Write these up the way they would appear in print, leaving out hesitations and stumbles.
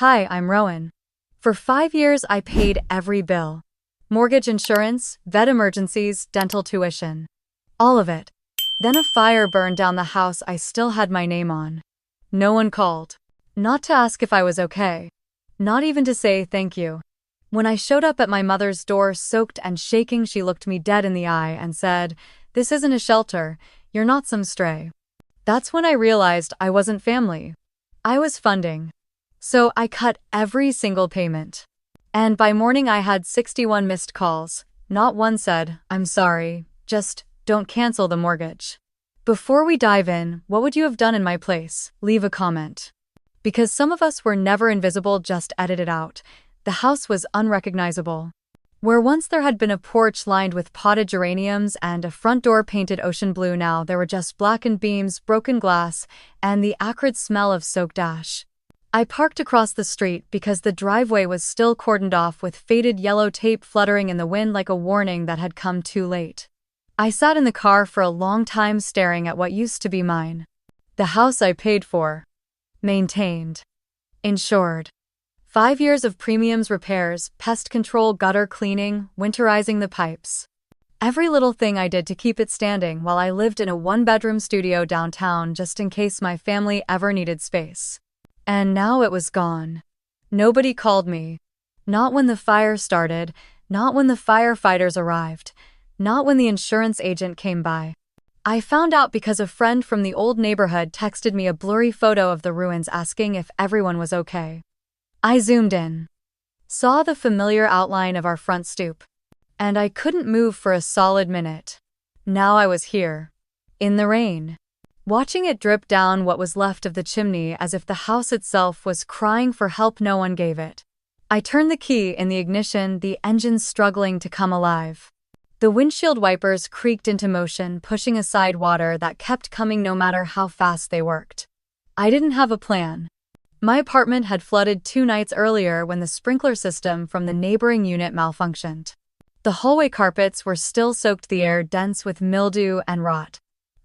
Hi, I'm Rowan. For 5 years, I paid every bill. Mortgage, insurance, vet emergencies, dental tuition. All of it. Then a fire burned down the house I still had my name on. No one called. Not to ask if I was okay. Not even to say thank you. When I showed up at my mother's door soaked and shaking, she looked me dead in the eye and said, "This isn't a shelter. You're not some stray." That's when I realized I wasn't family. I was funding. So I cut every single payment. And by morning I had 61 missed calls. Not one said, "I'm sorry, just don't cancel the mortgage." Before we dive in, what would you have done in my place? Leave a comment. Because some of us were never invisible, just edited out. The house was unrecognizable. Where once there had been a porch lined with potted geraniums and a front door painted ocean blue, now there were just blackened beams, broken glass, and the acrid smell of soaked ash. I parked across the street because the driveway was still cordoned off with faded yellow tape fluttering in the wind like a warning that had come too late. I sat in the car for a long time staring at what used to be mine. The house I paid for. Maintained. Insured. 5 years of premiums, repairs, pest control, gutter cleaning, winterizing the pipes. Every little thing I did to keep it standing while I lived in a one-bedroom studio downtown just in case my family ever needed space. And now it was gone. Nobody called me. Not when the fire started, not when the firefighters arrived, not when the insurance agent came by. I found out because a friend from the old neighborhood texted me a blurry photo of the ruins asking if everyone was okay. I zoomed in. Saw the familiar outline of our front stoop. And I couldn't move for a solid minute. Now I was here. In the rain. Watching it drip down what was left of the chimney as if the house itself was crying for help no one gave it. I turned the key in the ignition, the engine struggling to come alive. The windshield wipers creaked into motion, pushing aside water that kept coming no matter how fast they worked. I didn't have a plan. My apartment had flooded 2 nights earlier when the sprinkler system from the neighboring unit malfunctioned. The hallway carpets were still soaked, the air dense with mildew and rot.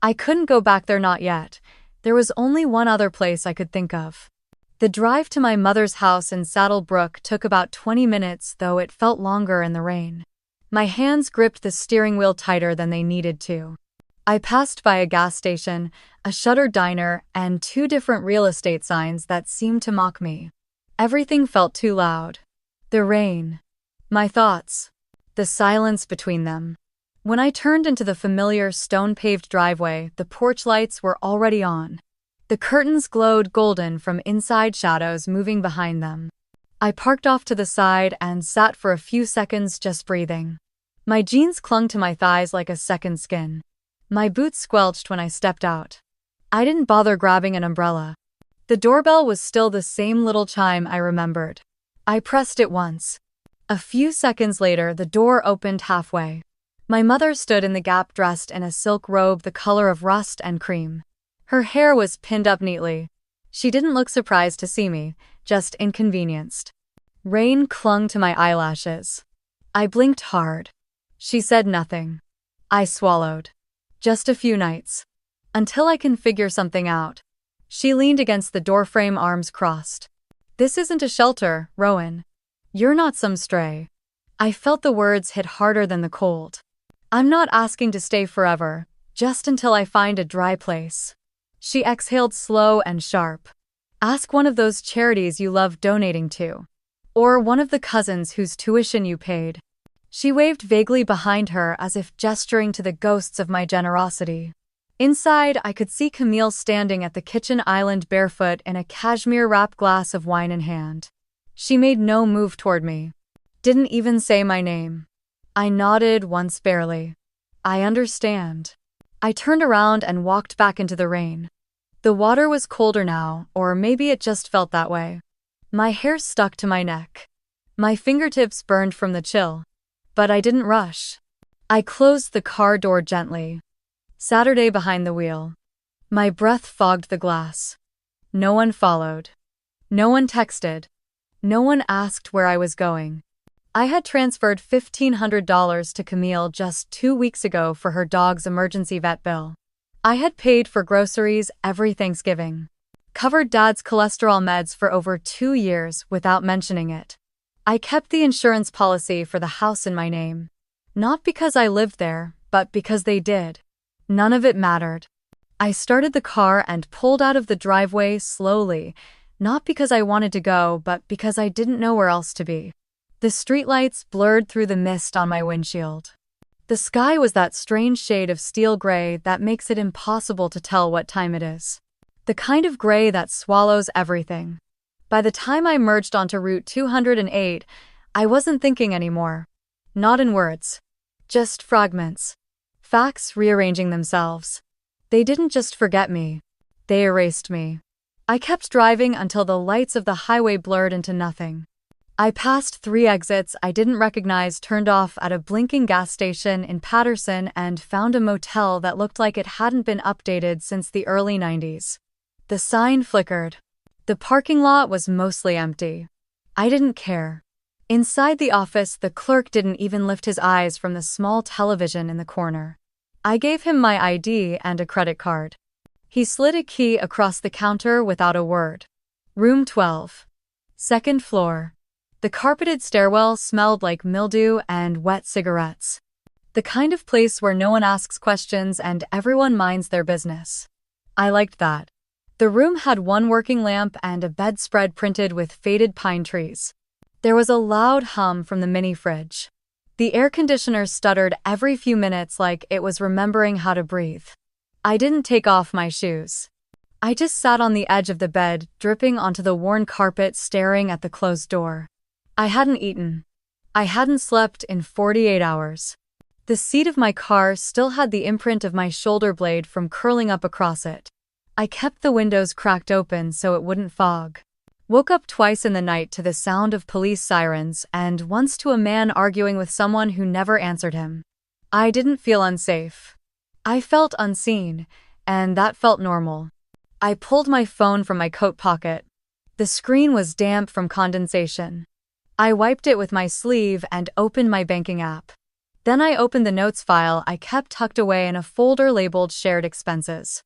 I couldn't go back there, not yet. There was only one other place I could think of. The drive to my mother's house in Saddle Brook took about 20 minutes, though it felt longer in the rain. My hands gripped the steering wheel tighter than they needed to. I passed by a gas station, a shuttered diner, and 2 different real estate signs that seemed to mock me. Everything felt too loud. The rain. My thoughts. The silence between them. When I turned into the familiar stone-paved driveway, the porch lights were already on. The curtains glowed golden from inside, shadows moving behind them. I parked off to the side and sat for a few seconds just breathing. My jeans clung to my thighs like a second skin. My boots squelched when I stepped out. I didn't bother grabbing an umbrella. The doorbell was still the same little chime I remembered. I pressed it once. A few seconds later, the door opened halfway. My mother stood in the gap dressed in a silk robe the color of rust and cream. Her hair was pinned up neatly. She didn't look surprised to see me, just inconvenienced. Rain clung to my eyelashes. I blinked hard. She said nothing. I swallowed. Just a few nights. Until I can figure something out. She leaned against the doorframe, arms crossed. "This isn't a shelter, Rowan. You're not some stray." I felt the words hit harder than the cold. "I'm not asking to stay forever, just until I find a dry place." She exhaled slow and sharp. "Ask one of those charities you love donating to. Or one of the cousins whose tuition you paid." She waved vaguely behind her as if gesturing to the ghosts of my generosity. Inside, I could see Camille standing at the kitchen island barefoot in a cashmere-wrapped glass of wine in hand. She made no move toward me. Didn't even say my name. I nodded once barely. "I understand." I turned around and walked back into the rain. The water was colder now, or maybe it just felt that way. My hair stuck to my neck. My fingertips burned from the chill. But I didn't rush. I closed the car door gently. Saturday behind the wheel. My breath fogged the glass. No one followed. No one texted. No one asked where I was going. I had transferred $1,500 to Camille just 2 weeks ago for her dog's emergency vet bill. I had paid for groceries every Thanksgiving. Covered Dad's cholesterol meds for over 2 years without mentioning it. I kept the insurance policy for the house in my name. Not because I lived there, but because they did. None of it mattered. I started the car and pulled out of the driveway slowly, not because I wanted to go, but because I didn't know where else to be. The streetlights blurred through the mist on my windshield. The sky was that strange shade of steel gray that makes it impossible to tell what time it is. The kind of gray that swallows everything. By the time I merged onto Route 208, I wasn't thinking anymore. Not in words. Just fragments. Facts rearranging themselves. They didn't just forget me. They erased me. I kept driving until the lights of the highway blurred into nothing. I passed 3 exits I didn't recognize, turned off at a blinking gas station in Patterson, and found a motel that looked like it hadn't been updated since the early 90s. The sign flickered. The parking lot was mostly empty. I didn't care. Inside the office, the clerk didn't even lift his eyes from the small television in the corner. I gave him my ID and a credit card. He slid a key across the counter without a word. Room 12. Second floor. The carpeted stairwell smelled like mildew and wet cigarettes. The kind of place where no one asks questions and everyone minds their business. I liked that. The room had one working lamp and a bedspread printed with faded pine trees. There was a loud hum from the mini fridge. The air conditioner stuttered every few minutes like it was remembering how to breathe. I didn't take off my shoes. I just sat on the edge of the bed, dripping onto the worn carpet, staring at the closed door. I hadn't eaten. I hadn't slept in 48 hours. The seat of my car still had the imprint of my shoulder blade from curling up across it. I kept the windows cracked open so it wouldn't fog. Woke up twice in the night to the sound of police sirens and once to a man arguing with someone who never answered him. I didn't feel unsafe. I felt unseen, and that felt normal. I pulled my phone from my coat pocket. The screen was damp from condensation. I wiped it with my sleeve and opened my banking app. Then I opened the notes file I kept tucked away in a folder labeled Shared Expenses.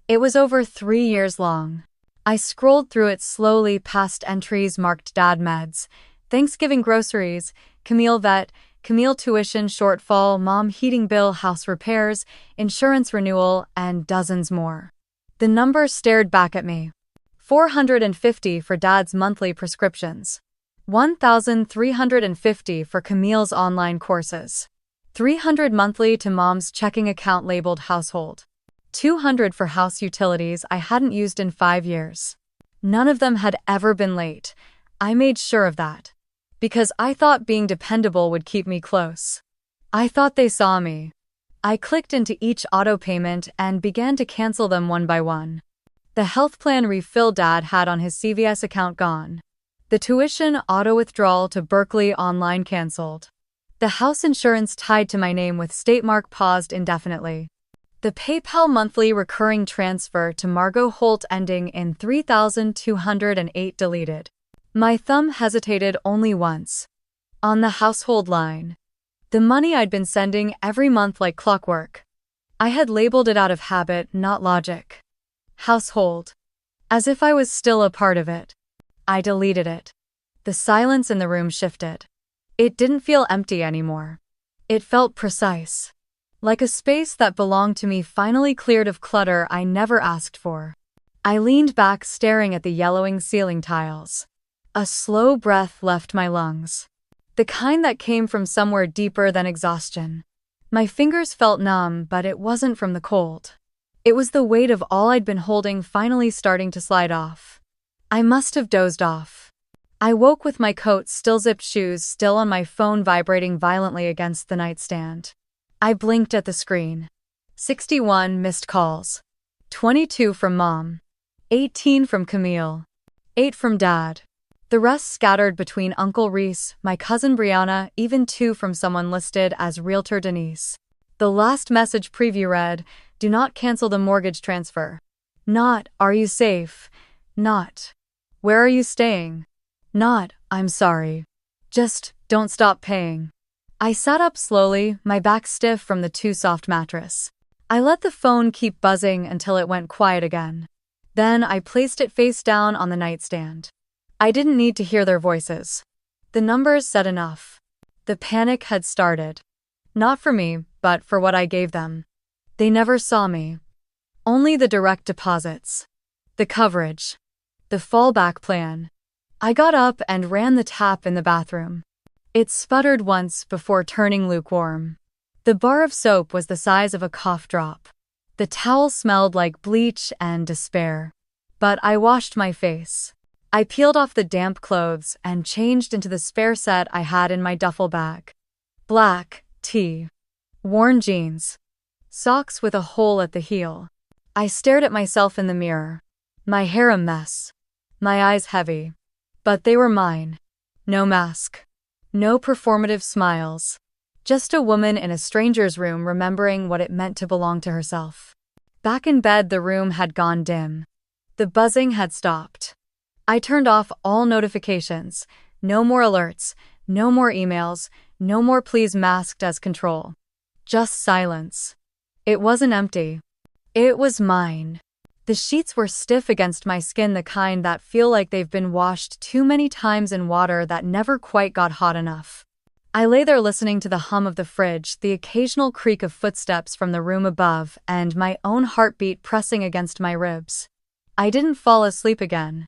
It was over 3 years long. I scrolled through it slowly past entries marked Dad Meds, Thanksgiving groceries, Camille vet, Camille tuition shortfall, mom heating bill, house repairs, insurance renewal, and dozens more. The number stared back at me. $450 for Dad's monthly prescriptions. $1,350 for Camille's online courses. $300 monthly to Mom's checking account labeled household. $200 for house utilities I hadn't used in 5 years. None of them had ever been late. I made sure of that. Because I thought being dependable would keep me close. I thought they saw me. I clicked into each auto payment and began to cancel them one by one. The health plan refill Dad had on his CVS account gone. The tuition auto withdrawal to Berkeley online canceled. The house insurance tied to my name with state mark paused indefinitely. The PayPal monthly recurring transfer to Margot Holt ending in 3,208 deleted. My thumb hesitated only once. On the household line. The money I'd been sending every month like clockwork. I had labeled it out of habit, not logic. Household. As if I was still a part of it. I deleted it. The silence in the room shifted. It didn't feel empty anymore. It felt precise. Like a space that belonged to me finally cleared of clutter I never asked for. I leaned back staring at the yellowing ceiling tiles. A slow breath left my lungs. The kind that came from somewhere deeper than exhaustion. My fingers felt numb, but it wasn't from the cold. It was the weight of all I'd been holding finally starting to slide off. I must have dozed off. I woke with my coat still zipped, shoes still on, my phone vibrating violently against the nightstand. I blinked at the screen. 61 missed calls. 22 from Mom. 18 from Camille. 8 from Dad. The rest scattered between Uncle Reese, my cousin Brianna, even 2 from someone listed as Realtor Denise. The last message preview read, "Do not cancel the mortgage transfer." Not, "Are you safe?" Not, "Where are you staying?" Not, "I'm sorry." Just, "Don't stop paying." I sat up slowly, my back stiff from the too soft mattress. I let the phone keep buzzing until it went quiet again. Then I placed it face down on the nightstand. I didn't need to hear their voices. The numbers said enough. The panic had started. Not for me, but for what I gave them. They never saw me. Only the direct deposits. The coverage. The fallback plan. I got up and ran the tap in the bathroom. It sputtered once before turning lukewarm. The bar of soap was the size of a cough drop. The towel smelled like bleach and despair. But I washed my face. I peeled off the damp clothes and changed into the spare set I had in my duffel bag. Black tee. Worn jeans. Socks with a hole at the heel. I stared at myself in the mirror. My hair a mess. My eyes heavy. But they were mine. No mask. No performative smiles. Just a woman in a stranger's room remembering what it meant to belong to herself. Back in bed, the room had gone dim. The buzzing had stopped. I turned off all notifications. No more alerts. No more emails. No more please masked as control. Just silence. It wasn't empty. It was mine. The sheets were stiff against my skin, the kind that feel like they've been washed too many times in water that never quite got hot enough. I lay there listening to the hum of the fridge, the occasional creak of footsteps from the room above, and my own heartbeat pressing against my ribs. I didn't fall asleep again.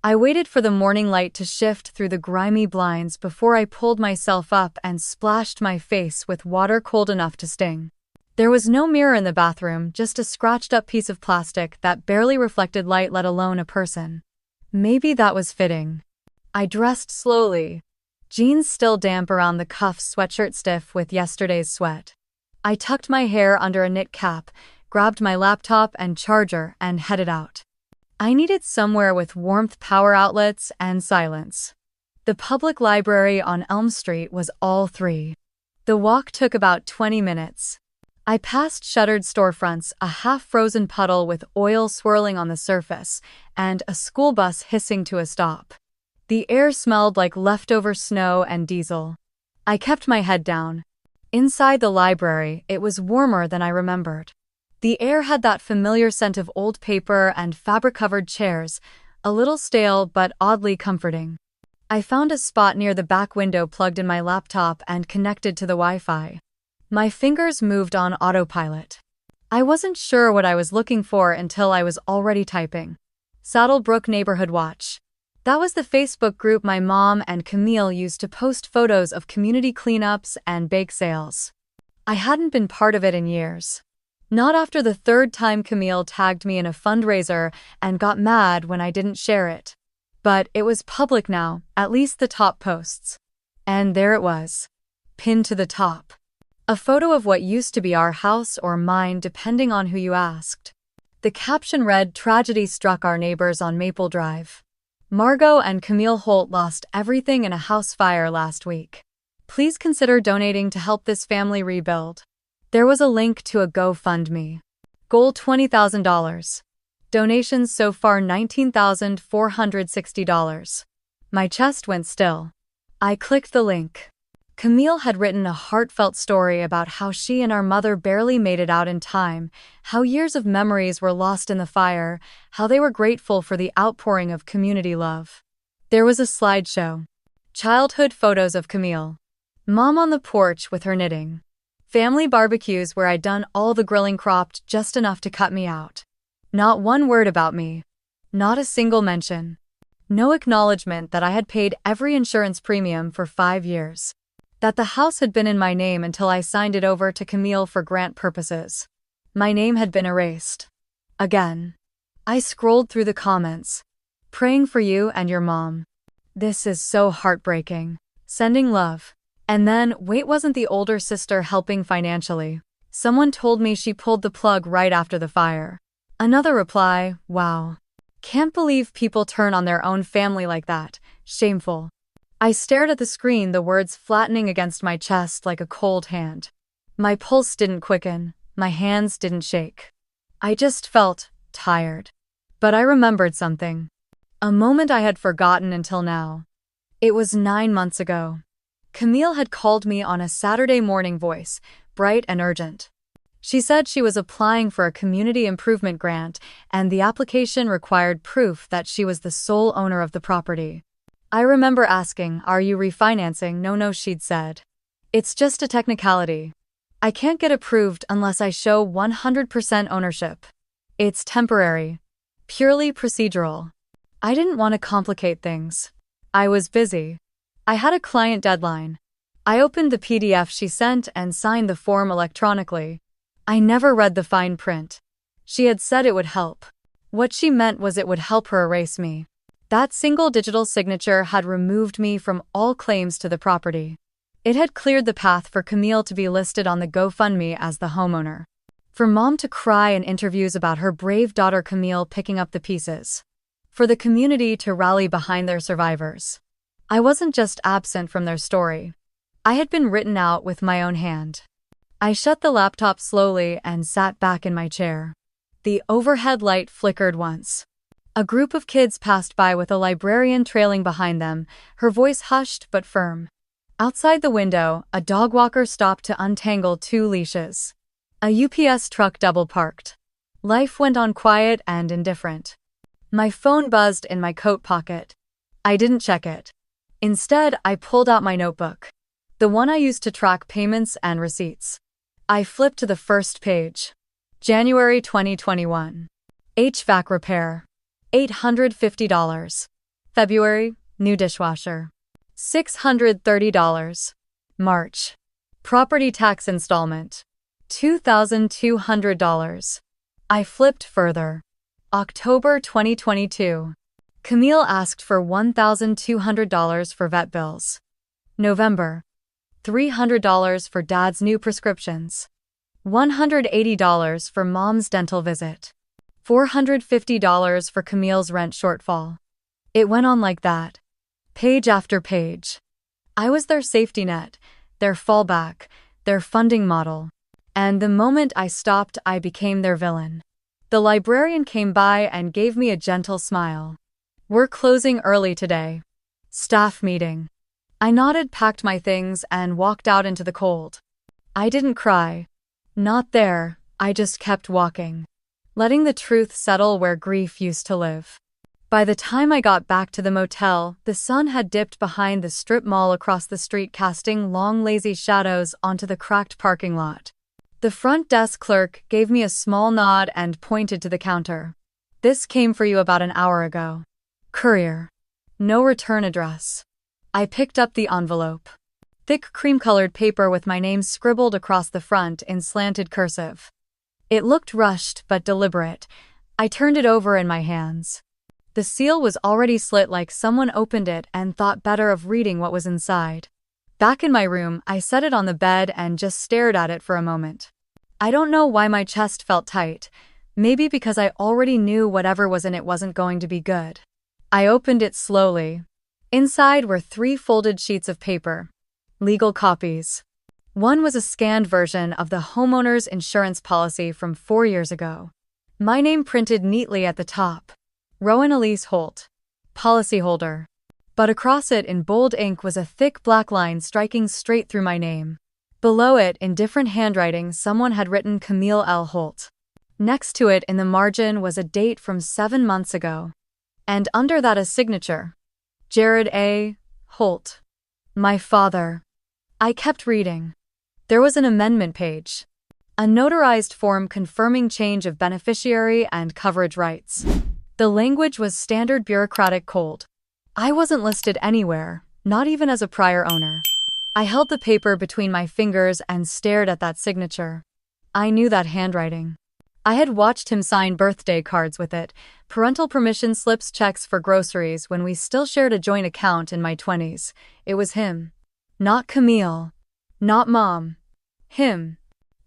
I waited for the morning light to shift through the grimy blinds before I pulled myself up and splashed my face with water cold enough to sting. There was no mirror in the bathroom, just a scratched-up piece of plastic that barely reflected light, let alone a person. Maybe that was fitting. I dressed slowly. Jeans still damp around the cuffs, sweatshirt stiff with yesterday's sweat. I tucked my hair under a knit cap, grabbed my laptop and charger, and headed out. I needed somewhere with warmth, power outlets, and silence. The public library on Elm Street was all three. The walk took about 20 minutes. I passed shuttered storefronts, a half-frozen puddle with oil swirling on the surface, and a school bus hissing to a stop. The air smelled like leftover snow and diesel. I kept my head down. Inside the library, it was warmer than I remembered. The air had that familiar scent of old paper and fabric-covered chairs, a little stale but oddly comforting. I found a spot near the back window, plugged in my laptop and connected to the Wi-Fi. My fingers moved on autopilot. I wasn't sure what I was looking for until I was already typing. Saddlebrook Neighborhood Watch. That was the Facebook group my mom and Camille used to post photos of community cleanups and bake sales. I hadn't been part of it in years. Not after the third time Camille tagged me in a fundraiser and got mad when I didn't share it. But it was public now, at least the top posts. And there it was. Pinned to the top. A photo of what used to be our house or mine, depending on who you asked. The caption read, "Tragedy struck our neighbors on Maple Drive. Margot and Camille Holt lost everything in a house fire last week. Please consider donating to help this family rebuild." There was a link to a GoFundMe. Goal $20,000. Donations so far $19,460. My chest went still. I clicked the link. Camille had written a heartfelt story about how she and our mother barely made it out in time, how years of memories were lost in the fire, how they were grateful for the outpouring of community love. There was a slideshow. Childhood photos of Camille. Mom on the porch with her knitting. Family barbecues where I'd done all the grilling, cropped just enough to cut me out. Not one word about me. Not a single mention. No acknowledgement that I had paid every insurance premium for 5 years. That the house had been in my name until I signed it over to Camille for grant purposes. My name had been erased. Again. I scrolled through the comments. Praying for you and your mom. This is so heartbreaking. Sending love. And then, wait, wasn't the older sister helping financially? Someone told me she pulled the plug right after the fire. Another reply, wow. Can't believe people turn on their own family like that. Shameful. I stared at the screen, the words flattening against my chest like a cold hand. My pulse didn't quicken, my hands didn't shake. I just felt tired. But I remembered something. A moment I had forgotten until now. It was 9 months ago. Camille had called me on a Saturday morning, voice bright and urgent. She said she was applying for a community improvement grant, and the application required proof that she was the sole owner of the property. I remember asking, "Are you refinancing?" No, she'd said. "It's just a technicality. I can't get approved unless I show 100% ownership. It's temporary. Purely procedural." I didn't want to complicate things. I was busy. I had a client deadline. I opened the PDF she sent and signed the form electronically. I never read the fine print. She had said it would help. What she meant was it would help her erase me. That single digital signature had removed me from all claims to the property. It had cleared the path for Camille to be listed on the GoFundMe as the homeowner. For Mom to cry in interviews about her brave daughter Camille picking up the pieces. For the community to rally behind their survivors. I wasn't just absent from their story. I had been written out with my own hand. I shut the laptop slowly and sat back in my chair. The overhead light flickered once. A group of kids passed by with a librarian trailing behind them, her voice hushed but firm. Outside the window, a dog walker stopped to untangle two leashes. A UPS truck double parked. Life went on quiet and indifferent. My phone buzzed in my coat pocket. I didn't check it. Instead, I pulled out my notebook. The one I used to track payments and receipts. I flipped to the first page. January 2021. HVAC repair. $850. February, new dishwasher. $630. March. Property tax installment. $2,200. I flipped further. October 2022. Camille asked for $1,200 for vet bills. November. $300 for Dad's new prescriptions. $180 for Mom's dental visit. $450 for Camille's rent shortfall. It went on like that. Page after page. I was their safety net, their fallback, their funding model. And the moment I stopped, I became their villain. The librarian came by and gave me a gentle smile. "We're closing early today. Staff meeting." I nodded, packed my things, and walked out into the cold. I didn't cry. Not there, I just kept walking. Letting the truth settle where grief used to live. By the time I got back to the motel, the sun had dipped behind the strip mall across the street, casting long lazy shadows onto the cracked parking lot. The front desk clerk gave me a small nod and pointed to the counter. "This came for you about an hour ago. Courier. No return address." I picked up the envelope. Thick cream-colored paper with my name scribbled across the front in slanted cursive. It looked rushed but deliberate. I turned it over in my hands. The seal was already slit, like someone opened it and thought better of reading what was inside. Back in my room, I set it on the bed and just stared at it for a moment. I don't know why my chest felt tight. Maybe because I already knew whatever was in it wasn't going to be good. I opened it slowly. Inside were 3 folded sheets of paper. Legal copies. One was a scanned version of the homeowner's insurance policy from 4 years ago. My name printed neatly at the top. Rowan Elise Holt. Policyholder. But across it in bold ink was a thick black line striking straight through my name. Below it, in different handwriting, someone had written Camille L. Holt. Next to it in the margin was a date from 7 months ago. And under that a signature. Jared A. Holt. My father. I kept reading. There was an amendment page. A notarized form confirming change of beneficiary and coverage rights. The language was standard bureaucratic cold. I wasn't listed anywhere, not even as a prior owner. I held the paper between my fingers and stared at that signature. I knew that handwriting. I had watched him sign birthday cards with it, parental permission slips, checks for groceries when we still shared a joint account in my 20s. It was him. Not Camille. Not Mom. Him.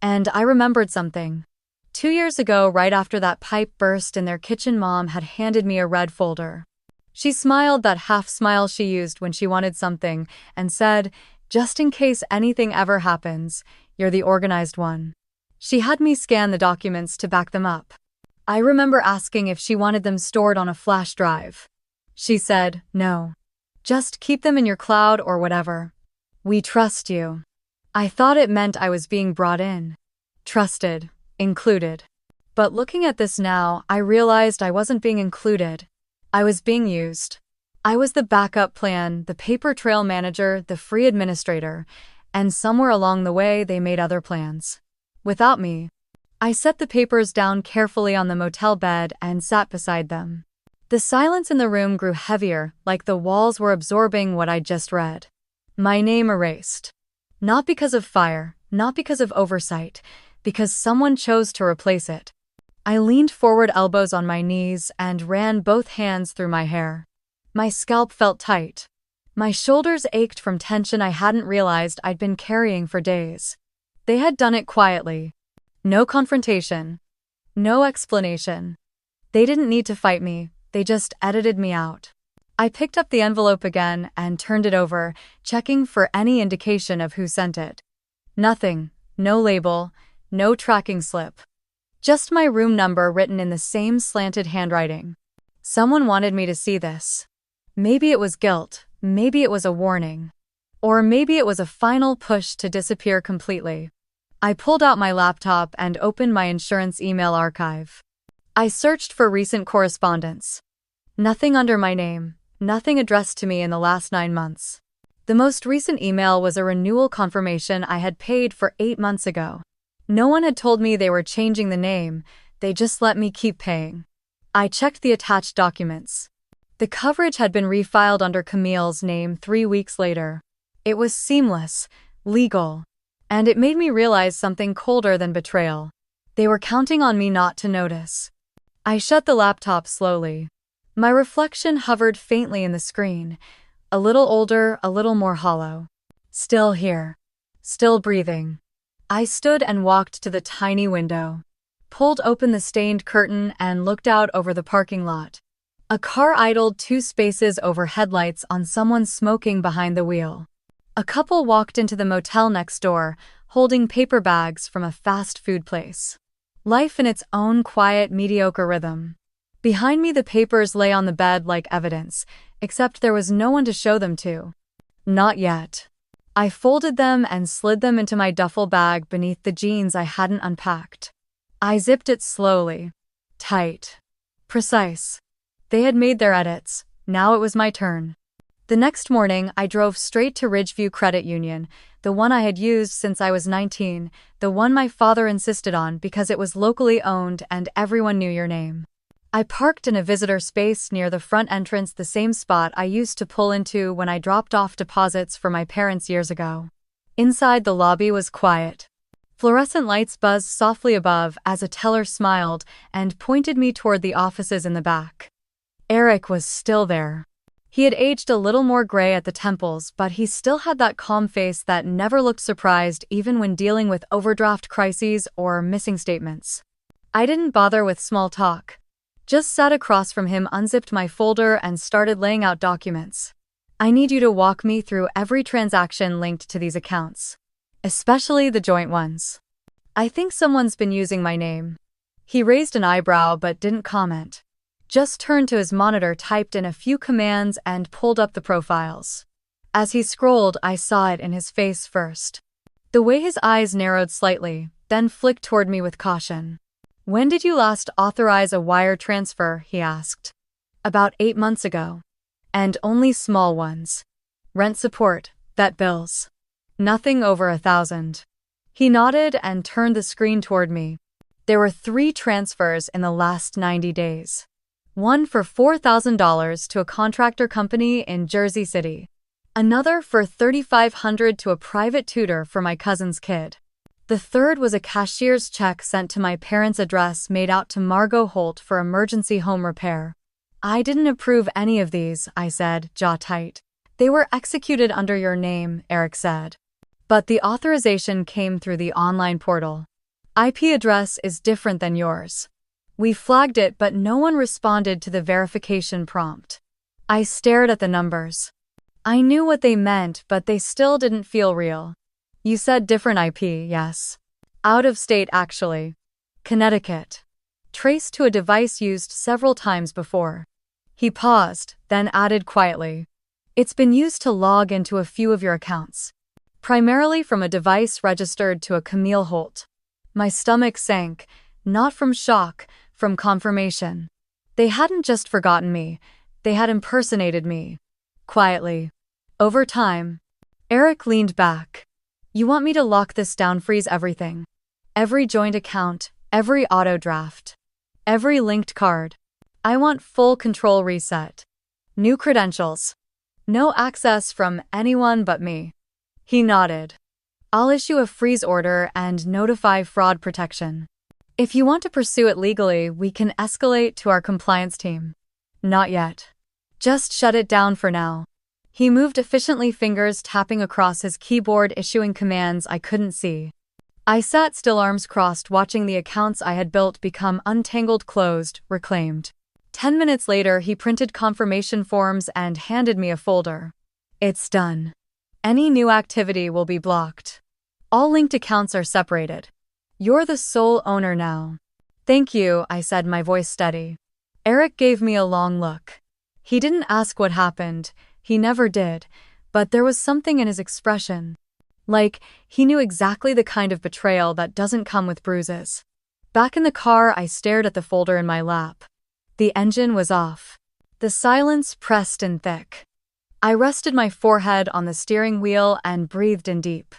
And I remembered something. 2 years ago, right after that pipe burst in their kitchen, Mom had handed me a red folder. She smiled, that half smile she used when she wanted something, and said, "Just in case anything ever happens, you're the organized one." She had me scan the documents to back them up. I remember asking if she wanted them stored on a flash drive. She said, "No. Just keep them in your cloud or whatever. We trust you." I thought it meant I was being brought in. trusted, included. But looking at this now, I realized I wasn't being included. I was being used. I was the backup plan, the paper trail manager, the free administrator, and somewhere along the way they made other plans. Without me. I set the papers down carefully on the motel bed and sat beside them. The silence in the room grew heavier, like the walls were absorbing what I'd just read. My name erased. Not because of fire, not because of oversight, because someone chose to replace it. I leaned forward, elbows on my knees, and ran both hands through my hair. My scalp felt tight. My shoulders ached from tension I hadn't realized I'd been carrying for days. They had done it quietly. No confrontation. No explanation. They didn't need to fight me, they just edited me out. I picked up the envelope again and turned it over, checking for any indication of who sent it. Nothing. No label. No tracking slip. Just my room number written in the same slanted handwriting. Someone wanted me to see this. Maybe it was guilt, maybe it was a warning. Or maybe it was a final push to disappear completely. I pulled out my laptop and opened my insurance email archive. I searched for recent correspondence. Nothing under my name, nothing addressed to me in the last 9 months. The most recent email was a renewal confirmation I had paid for 8 months ago. No one had told me they were changing the name, they just let me keep paying. I checked the attached documents. The coverage had been refiled under Camille's name 3 weeks later. It was seamless, legal, and it made me realize something colder than betrayal. They were counting on me not to notice. I shut the laptop slowly. My reflection hovered faintly in the screen, a little older, a little more hollow. Still here. Still breathing. I stood and walked to the tiny window, pulled open the stained curtain and looked out over the parking lot. A car idled 2 spaces over headlights on someone smoking behind the wheel. A couple walked into the motel next door, holding paper bags from a fast food place. Life in its own quiet, mediocre rhythm. Behind me the papers lay on the bed like evidence, except there was no one to show them to. Not yet. I folded them and slid them into my duffel bag beneath the jeans I hadn't unpacked. I zipped it slowly. Tight. Precise. They had made their edits. Now it was my turn. The next morning, I drove straight to Ridgeview Credit Union, the one I had used since I was 19, the one my father insisted on because it was locally owned and everyone knew your name. I parked in a visitor space near the front entrance, the same spot I used to pull into when I dropped off deposits for my parents years ago. Inside, the lobby was quiet. Fluorescent lights buzzed softly above as a teller smiled and pointed me toward the offices in the back. Eric was still there. He had aged a little more gray at the temples, but he still had that calm face that never looked surprised even when dealing with overdraft crises or missing statements. I didn't bother with small talk. Just sat across from him, unzipped my folder, and started laying out documents. I need you to walk me through every transaction linked to these accounts. Especially the joint ones. I think someone's been using my name. He raised an eyebrow but didn't comment. Just turned to his monitor, typed in a few commands, and pulled up the profiles. As he scrolled, I saw it in his face first. The way his eyes narrowed slightly, then flicked toward me with caution. When did you last authorize a wire transfer? He asked. About 8 months ago. And only small ones. Rent support, vet bills. Nothing over 1,000. He nodded and turned the screen toward me. There were 3 transfers in the last 90 days. One for $4,000 to a contractor company in Jersey City. Another for $3,500 to a private tutor for my cousin's kid. The third was a cashier's check sent to my parents' address made out to Margot Holt for emergency home repair. I didn't approve any of these, I said, jaw tight. They were executed under your name, Eric said. But the authorization came through the online portal. IP address is different than yours. We flagged it, but no one responded to the verification prompt. I stared at the numbers. I knew what they meant, but they still didn't feel real. You said different IP, yes. Out of state, actually. Connecticut. Traced to a device used several times before. He paused, then added quietly. It's been used to log into a few of your accounts. Primarily from a device registered to a Camille Holt. My stomach sank, not from shock, from confirmation. They hadn't just forgotten me, they had impersonated me. Quietly. Over time. Eric leaned back. You want me to lock this down, freeze everything? Every joint account, every auto draft, every linked card. I want full control, reset. New credentials. No access from anyone but me. He nodded. I'll issue a freeze order and notify fraud protection. If you want to pursue it legally, we can escalate to our compliance team. Not yet. Just shut it down for now. He moved efficiently, fingers tapping across his keyboard, issuing commands I couldn't see. I sat still, arms crossed, watching the accounts I had built become untangled, closed, reclaimed. 10 minutes later, he printed confirmation forms and handed me a folder. It's done. Any new activity will be blocked. All linked accounts are separated. You're the sole owner now. Thank you, I said, my voice steady. Eric gave me a long look. He didn't ask what happened, he never did, but there was something in his expression. Like, he knew exactly the kind of betrayal that doesn't come with bruises. Back in the car, I stared at the folder in my lap. The engine was off. The silence pressed in thick. I rested my forehead on the steering wheel and breathed in deep.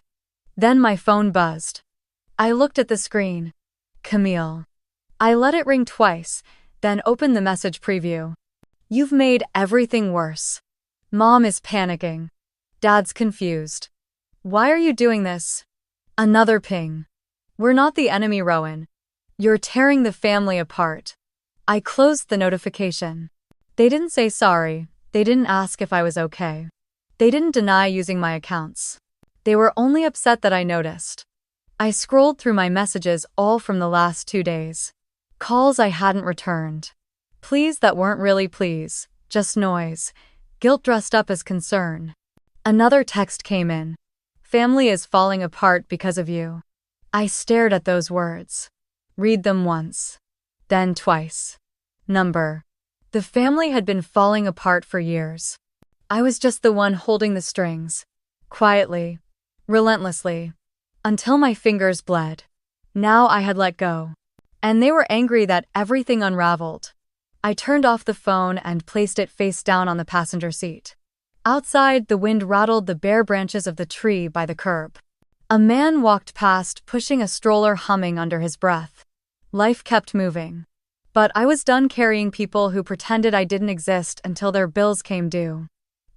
Then my phone buzzed. I looked at the screen. Camille. I let it ring twice, then opened the message preview. You've made everything worse. Mom is panicking. Dad's confused. Why are you doing this? Another ping. We're not the enemy, Rowan. You're tearing the family apart. I closed the notification. They didn't say sorry. They didn't ask if I was okay. They didn't deny using my accounts. They were only upset that I noticed. I scrolled through my messages, all from the last 2 days. Calls I hadn't returned. Pleas that weren't really pleas, just noise. Guilt dressed up as concern. Another text came in. Family is falling apart because of you. I stared at those words. Read them once. Then twice. Number. The family had been falling apart for years. I was just the one holding the strings. Quietly. Relentlessly. Until my fingers bled. Now I had let go. And they were angry that everything unraveled. I turned off the phone and placed it face down on the passenger seat. Outside, the wind rattled the bare branches of the tree by the curb. A man walked past, pushing a stroller, humming under his breath. Life kept moving. But I was done carrying people who pretended I didn't exist until their bills came due.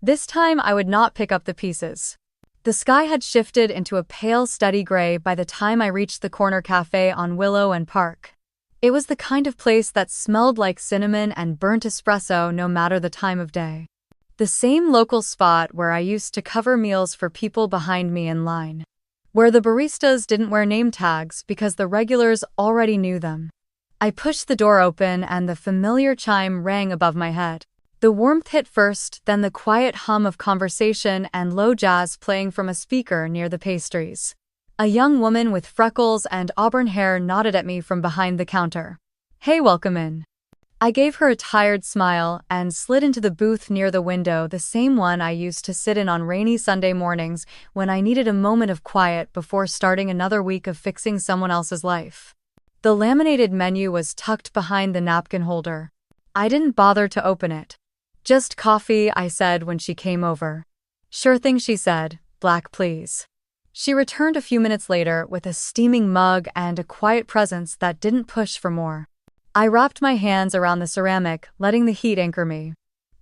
This time I would not pick up the pieces. The sky had shifted into a pale, steady gray by the time I reached the corner cafe on Willow and Park. It was the kind of place that smelled like cinnamon and burnt espresso no matter the time of day. The same local spot where I used to cover meals for people behind me in line. Where the baristas didn't wear name tags because the regulars already knew them. I pushed the door open and the familiar chime rang above my head. The warmth hit first, then the quiet hum of conversation and low jazz playing from a speaker near the pastries. A young woman with freckles and auburn hair nodded at me from behind the counter. Hey, welcome in. I gave her a tired smile and slid into the booth near the window, the same one I used to sit in on rainy Sunday mornings when I needed a moment of quiet before starting another week of fixing someone else's life. The laminated menu was tucked behind the napkin holder. I didn't bother to open it. Just coffee, I said when she came over. Sure thing, she said. Black, please. She returned a few minutes later with a steaming mug and a quiet presence that didn't push for more. I wrapped my hands around the ceramic, letting the heat anchor me.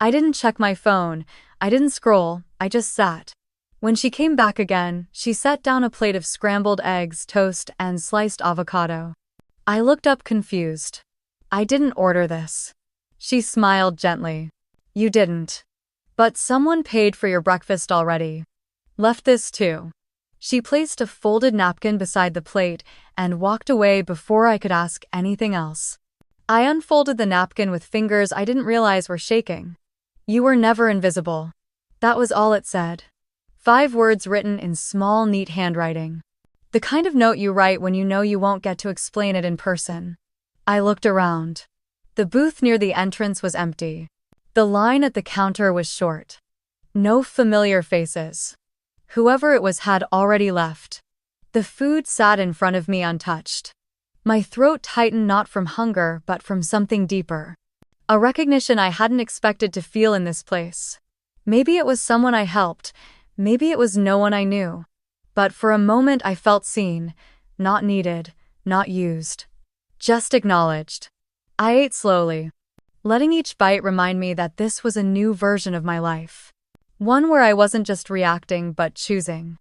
I didn't check my phone. I didn't scroll. I just sat. When she came back again, she set down a plate of scrambled eggs, toast, and sliced avocado. I looked up confused. I didn't order this. She smiled gently. You didn't. But someone paid for your breakfast already. Left this too. She placed a folded napkin beside the plate and walked away before I could ask anything else. I unfolded the napkin with fingers I didn't realize were shaking. You were never invisible. That was all it said. 5 words written in small, neat handwriting. The kind of note you write when you know you won't get to explain it in person. I looked around. The booth near the entrance was empty. The line at the counter was short. No familiar faces. Whoever it was had already left. The food sat in front of me untouched. My throat tightened not from hunger but from something deeper. A recognition I hadn't expected to feel in this place. Maybe it was someone I helped, maybe it was no one I knew. But for a moment I felt seen, not needed, not used. Just acknowledged. I ate slowly, letting each bite remind me that this was a new version of my life. One where I wasn't just reacting but choosing.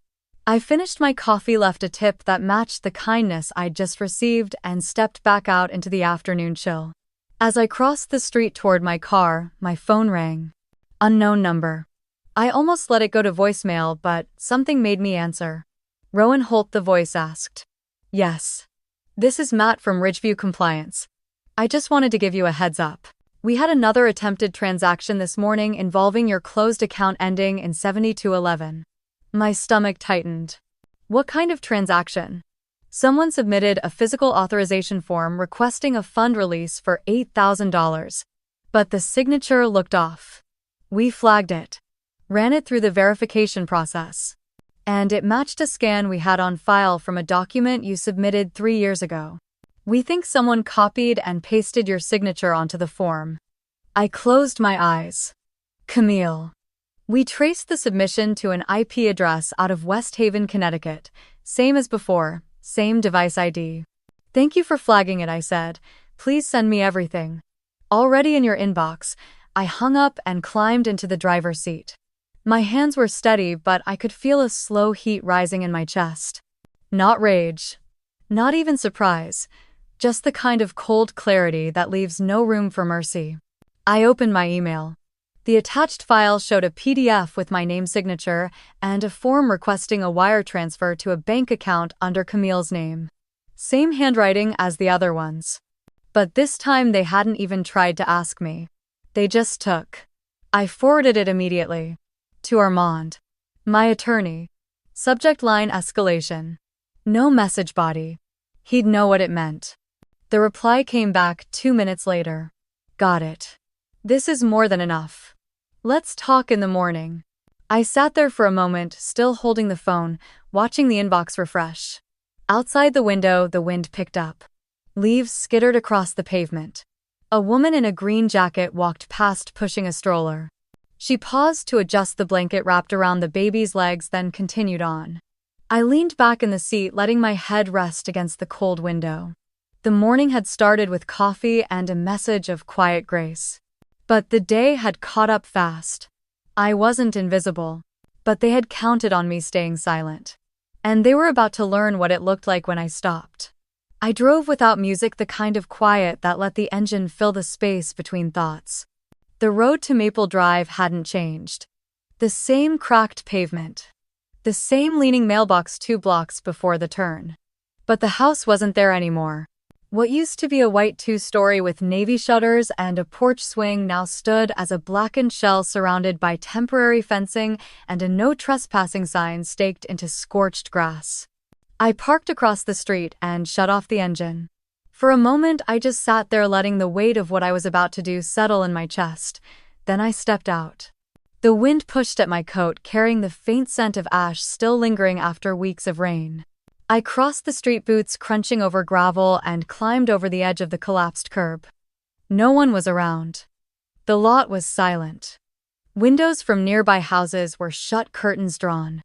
I finished my coffee, left a tip that matched the kindness I'd just received, and stepped back out into the afternoon chill. As I crossed the street toward my car, my phone rang. Unknown number. I almost let it go to voicemail, but something made me answer. Rowan Holt, the voice asked. Yes. This is Matt from Ridgeview Compliance. I just wanted to give you a heads up. We had another attempted transaction this morning involving your closed account ending in 7211. My stomach tightened. What kind of transaction? Someone submitted a physical authorization form requesting a fund release for $8,000. But the signature looked off. We flagged it. Ran it through the verification process. And it matched a scan we had on file from a document you submitted 3 years ago. We think someone copied and pasted your signature onto the form. I closed my eyes. Camille. We traced the submission to an IP address out of West Haven, Connecticut. Same as before, same device ID. Thank you for flagging it, I said. Please send me everything. Already in your inbox. I hung up and climbed into the driver's seat. My hands were steady, but I could feel a slow heat rising in my chest. Not rage. Not even surprise. Just the kind of cold clarity that leaves no room for mercy. I opened my email. The attached file showed a PDF with my name signature and a form requesting a wire transfer to a bank account under Camille's name. Same handwriting as the other ones. But this time they hadn't even tried to ask me. They just took. I forwarded it immediately. To Armand. My attorney. Subject line: escalation. No message body. He'd know what it meant. The reply came back 2 minutes later. Got it. This is more than enough. Let's talk in the morning. I sat there for a moment, still holding the phone, watching the inbox refresh. Outside the window, the wind picked up. Leaves skittered across the pavement. A woman in a green jacket walked past, pushing a stroller. She paused to adjust the blanket wrapped around the baby's legs, then continued on. I leaned back in the seat, letting my head rest against the cold window. The morning had started with coffee and a message of quiet grace. But the day had caught up fast. I wasn't invisible, but they had counted on me staying silent. And they were about to learn what it looked like when I stopped. I drove without music, the kind of quiet that let the engine fill the space between thoughts. The road to Maple Drive hadn't changed. The same cracked pavement. The same leaning mailbox 2 blocks before the turn. But the house wasn't there anymore. What used to be a white 2-story with navy shutters and a porch swing now stood as a blackened shell surrounded by temporary fencing and a no trespassing sign staked into scorched grass. I parked across the street and shut off the engine. For a moment I just sat there, letting the weight of what I was about to do settle in my chest. Then I stepped out. The wind pushed at my coat, carrying the faint scent of ash still lingering after weeks of rain. I crossed the street, boots crunching over gravel, and climbed over the edge of the collapsed curb. No one was around. The lot was silent. Windows from nearby houses were shut, curtains drawn.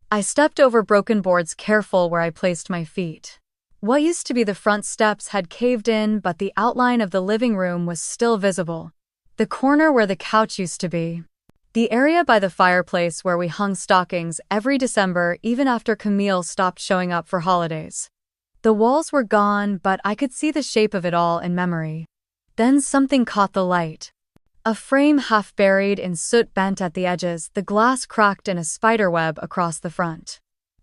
I stepped over broken boards, careful where I placed my feet. What used to be the front steps had caved in, but the outline of the living room was still visible. The corner where the couch used to be. The area by the fireplace where we hung stockings every December, even after Camille stopped showing up for holidays. The walls were gone, but I could see the shape of it all in memory. Then something caught the light. A frame half buried in soot, bent at the edges, the glass cracked in a spiderweb across the front.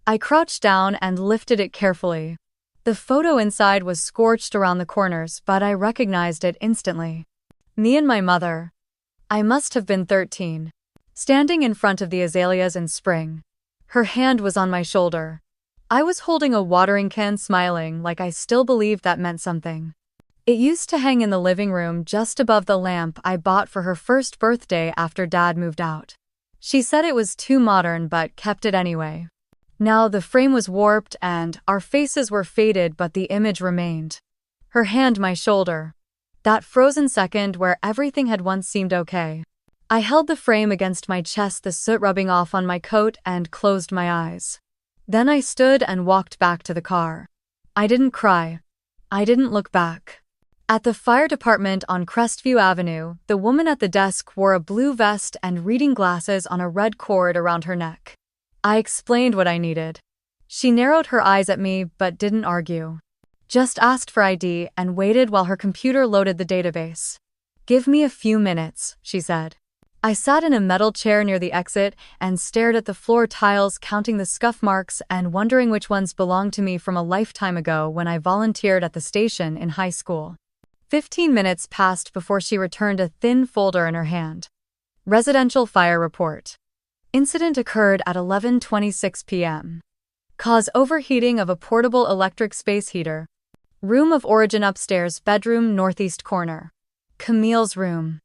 I crouched down and lifted it carefully. The photo inside was scorched around the corners, but I recognized it instantly. Me and my mother. I must have been 13. Standing in front of the azaleas in spring. Her hand was on my shoulder. I was holding a watering can, smiling like I still believed that meant something. It used to hang in the living room just above the lamp I bought for her first birthday after Dad moved out. She said it was too modern but kept it anyway. Now the frame was warped and our faces were faded, but the image remained. Her hand, my shoulder. That frozen second where everything had once seemed okay. I held the frame against my chest, the soot rubbing off on my coat, and closed my eyes. Then I stood and walked back to the car. I didn't cry. I didn't look back. At the fire department on Crestview Avenue, the woman at the desk wore a blue vest and reading glasses on a red cord around her neck. I explained what I needed. She narrowed her eyes at me but didn't argue. Just asked for ID and waited while her computer loaded the database. "Give me a few minutes," she said. I sat in a metal chair near the exit and stared at the floor tiles, counting the scuff marks and wondering which ones belonged to me from a lifetime ago when I volunteered at the station in high school. 15 minutes passed before she returned a thin folder in her hand. Residential fire report. Incident occurred at 11:26 p.m. Cause overheating of a portable electric space heater. Room of origin upstairs, bedroom northeast corner. Camille's room.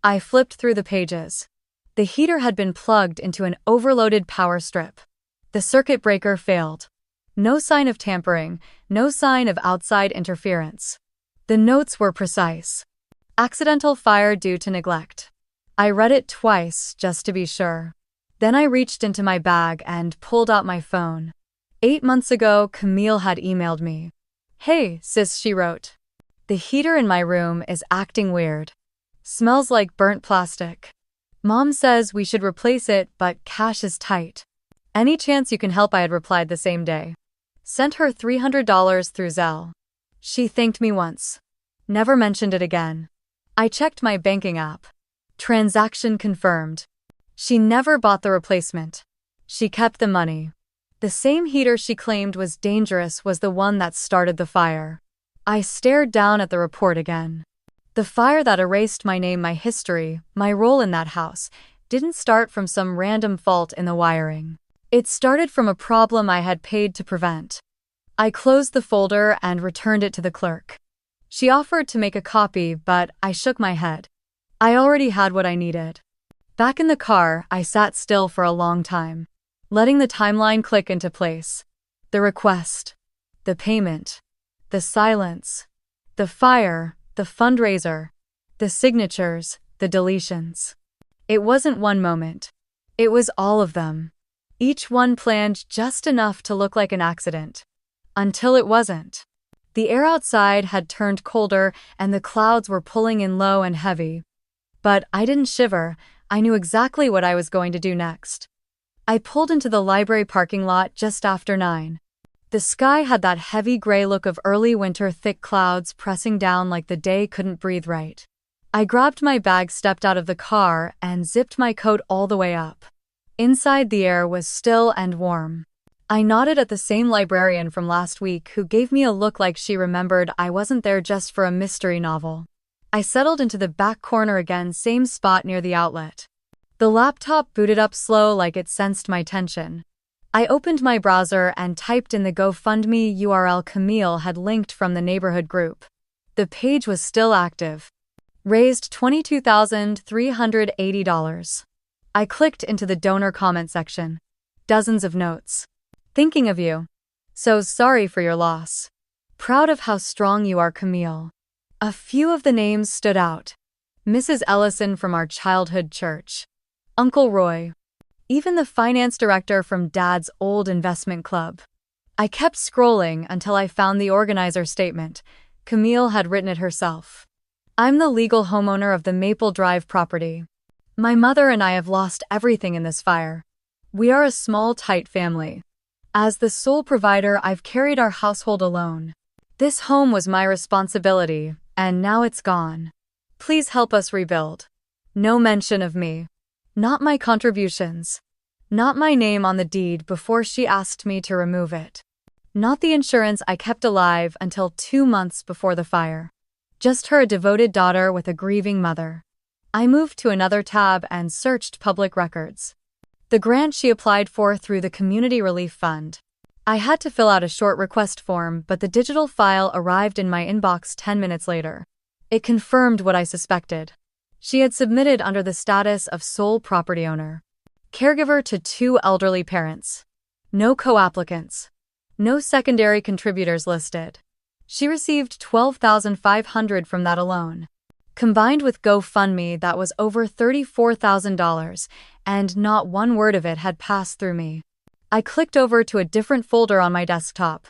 I flipped through the pages. The heater had been plugged into an overloaded power strip. The circuit breaker failed. No sign of tampering, no sign of outside interference. The notes were precise. Accidental fire due to neglect. I read it twice just to be sure. Then I reached into my bag and pulled out my phone. 8 months ago, Camille had emailed me. "Hey, sis," she wrote. "The heater in my room is acting weird. Smells like burnt plastic. Mom says we should replace it, but cash is tight. Any chance you can help?" I had replied the same day. Sent her $300 through Zelle. She thanked me once. Never mentioned it again. I checked my banking app. Transaction confirmed. She never bought the replacement. She kept the money. The same heater she claimed was dangerous was the one that started the fire. I stared down at the report again. The fire that erased my name, my history, my role in that house, didn't start from some random fault in the wiring. It started from a problem I had paid to prevent. I closed the folder and returned it to the clerk. She offered to make a copy, but I shook my head. I already had what I needed. Back in the car, I sat still for a long time, letting the timeline click into place. The request, the payment, the silence, the fire, the fundraiser, the signatures, the deletions. It wasn't one moment. It was all of them. Each one planned just enough to look like an accident. Until it wasn't. The air outside had turned colder and the clouds were pulling in low and heavy. But I didn't shiver. I knew exactly what I was going to do next. I pulled into the library parking lot just after 9. The sky had that heavy gray look of early winter, thick clouds pressing down like the day couldn't breathe right. I grabbed my bag, stepped out of the car, and zipped my coat all the way up. Inside, the air was still and warm. I nodded at the same librarian from last week who gave me a look like she remembered I wasn't there just for a mystery novel. I settled into the back corner again, same spot near the outlet. The laptop booted up slow like it sensed my tension. I opened my browser and typed in the GoFundMe URL Camille had linked from the neighborhood group. The page was still active. Raised $22,380. I clicked into the donor comment section. Dozens of notes. Thinking of you. So sorry for your loss. Proud of how strong you are, Camille. A few of the names stood out. Mrs. Ellison from our childhood church. Uncle Roy. Even the finance director from Dad's old investment club. I kept scrolling until I found the organizer statement. Camille had written it herself. "I'm the legal homeowner of the Maple Drive property. My mother and I have lost everything in this fire. We are a small, tight family. As the sole provider, I've carried our household alone. This home was my responsibility, and now it's gone. Please help us rebuild." No mention of me. Not my contributions. Not my name on the deed before she asked me to remove it. Not the insurance I kept alive until 2 months before the fire. Just her, a devoted daughter with a grieving mother. I moved to another tab and searched public records. The grant she applied for through the Community Relief Fund. I had to fill out a short request form, but the digital file arrived in my inbox 10 minutes later. It confirmed what I suspected. She had submitted under the status of sole property owner. Caregiver to 2 elderly parents. No co-applicants. No secondary contributors listed. She received $12,500 from that alone. Combined with GoFundMe, that was over $34,000, and not one word of it had passed through me. I clicked over to a different folder on my desktop.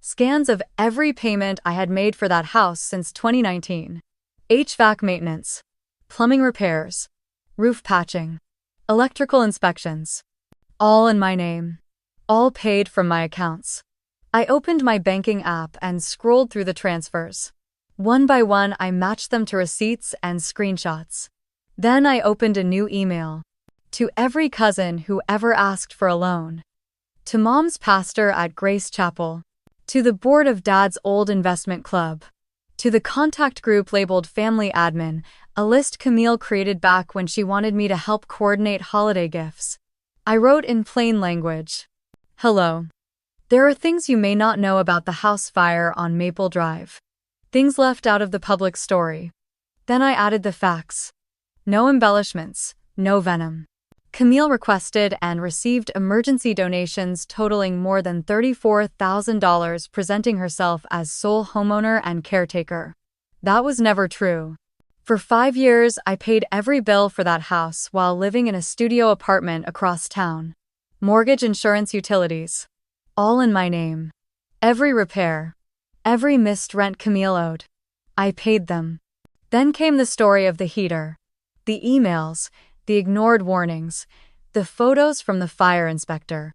Scans of every payment I had made for that house since 2019. HVAC maintenance, plumbing repairs, roof patching, electrical inspections. All in my name. All paid from my accounts. I opened my banking app and scrolled through the transfers. One by one, I matched them to receipts and screenshots. Then I opened a new email. To every cousin who ever asked for a loan. To Mom's pastor at Grace Chapel. To the board of Dad's old investment club. To the contact group labeled Family Admin, a list Camille created back when she wanted me to help coordinate holiday gifts. I wrote in plain language. Hello. There are things you may not know about the house fire on Maple Drive. Things left out of the public story. Then I added the facts. No embellishments, no venom. Camille requested and received emergency donations totaling more than $34,000, presenting herself as sole homeowner and caretaker. That was never true. For 5 years, I paid every bill for that house while living in a studio apartment across town. Mortgage, insurance, utilities. All in my name. Every repair. Every missed rent Camille owed. I paid them. Then came the story of the heater. The emails, the ignored warnings, the photos from the fire inspector.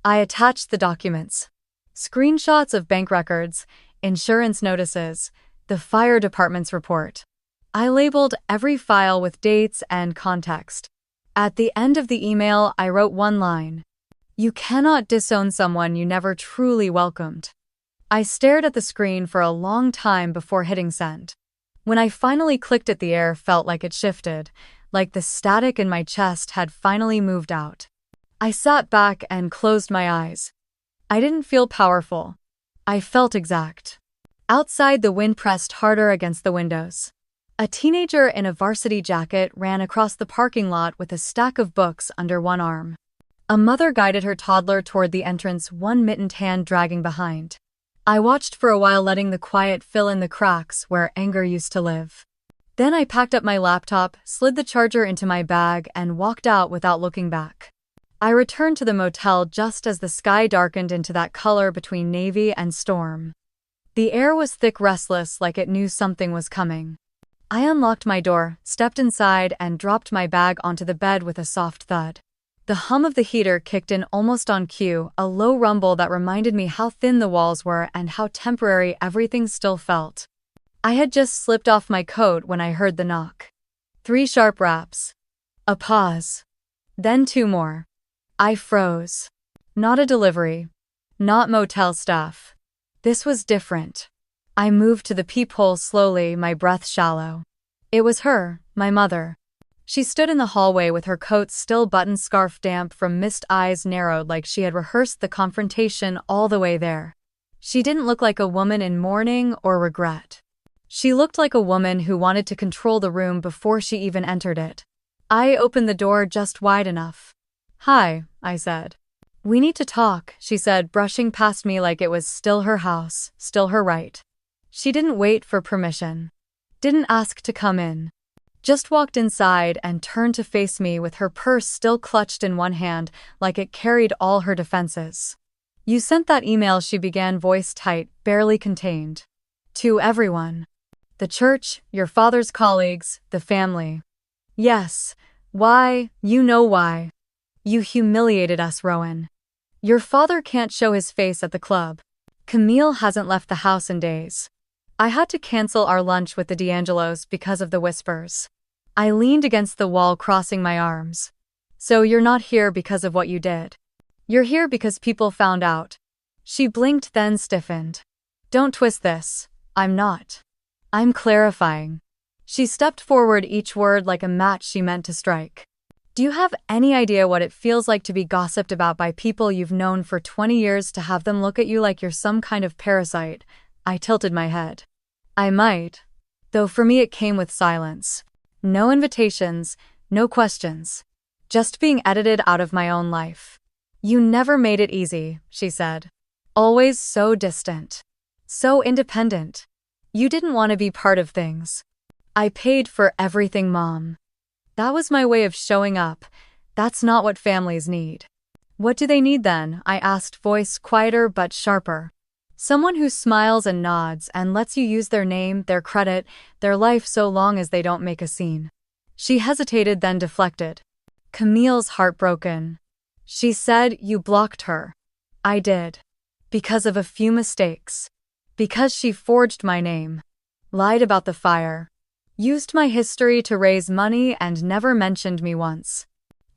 I attached the documents. Screenshots of bank records, insurance notices, the fire department's report. I labeled every file with dates and context. At the end of the email, I wrote one line. You cannot disown someone you never truly welcomed. I stared at the screen for a long time before hitting send. When I finally clicked it, the air felt like it shifted, like the static in my chest had finally moved out. I sat back and closed my eyes. I didn't feel powerful. I felt exact. Outside, the wind pressed harder against the windows. A teenager in a varsity jacket ran across the parking lot with a stack of books under one arm. A mother guided her toddler toward the entrance, one mittened hand dragging behind. I watched for a while, letting the quiet fill in the cracks where anger used to live. Then I packed up my laptop, slid the charger into my bag, and walked out without looking back. I returned to the motel just as the sky darkened into that color between navy and storm. The air was thick, restless, like it knew something was coming. I unlocked my door, stepped inside, and dropped my bag onto the bed with a soft thud. The hum of the heater kicked in almost on cue, a low rumble that reminded me how thin the walls were and how temporary everything still felt. I had just slipped off my coat when I heard the knock. 3 sharp raps. A pause. Then 2 more. I froze. Not a delivery. Not motel staff. This was different. I moved to the peephole slowly, my breath shallow. It was her, my mother. She stood in the hallway with her coat still buttoned, scarf damp from mist, eyes narrowed like she had rehearsed the confrontation all the way there. She didn't look like a woman in mourning or regret. She looked like a woman who wanted to control the room before she even entered it. I opened the door just wide enough. Hi, I said. We need to talk, she said, brushing past me like it was still her house, still her right. She didn't wait for permission. Didn't ask to come in. Just walked inside and turned to face me with her purse still clutched in one hand like it carried all her defenses. You sent that email, she began, voice tight, barely contained. To everyone. The church, your father's colleagues, the family. Yes. Why? You know why. You humiliated us, Rowan. Your father can't show his face at the club. Camille hasn't left the house in days. I had to cancel our lunch with the D'Angelos because of the whispers. I leaned against the wall, crossing my arms. So you're not here because of what you did. You're here because people found out. She blinked, then stiffened. Don't twist this. I'm not. I'm clarifying. She stepped forward, each word like a match she meant to strike. Do you have any idea what it feels like to be gossiped about by people you've known for 20 years, to have them look at you like you're some kind of parasite? I tilted my head. I might. Though for me it came with silence. No invitations, no questions. Just being edited out of my own life. You never made it easy, she said. Always so distant. So independent. You didn't want to be part of things. I paid for everything, Mom. That was my way of showing up. That's not what families need. What do they need then? I asked, voice quieter but sharper. Someone who smiles and nods and lets you use their name, their credit, their life so long as they don't make a scene. She hesitated, then deflected. Camille's heartbroken. She said you blocked her. I did. Because of a few mistakes. Because she forged my name. Lied about the fire. Used my history to raise money and never mentioned me once.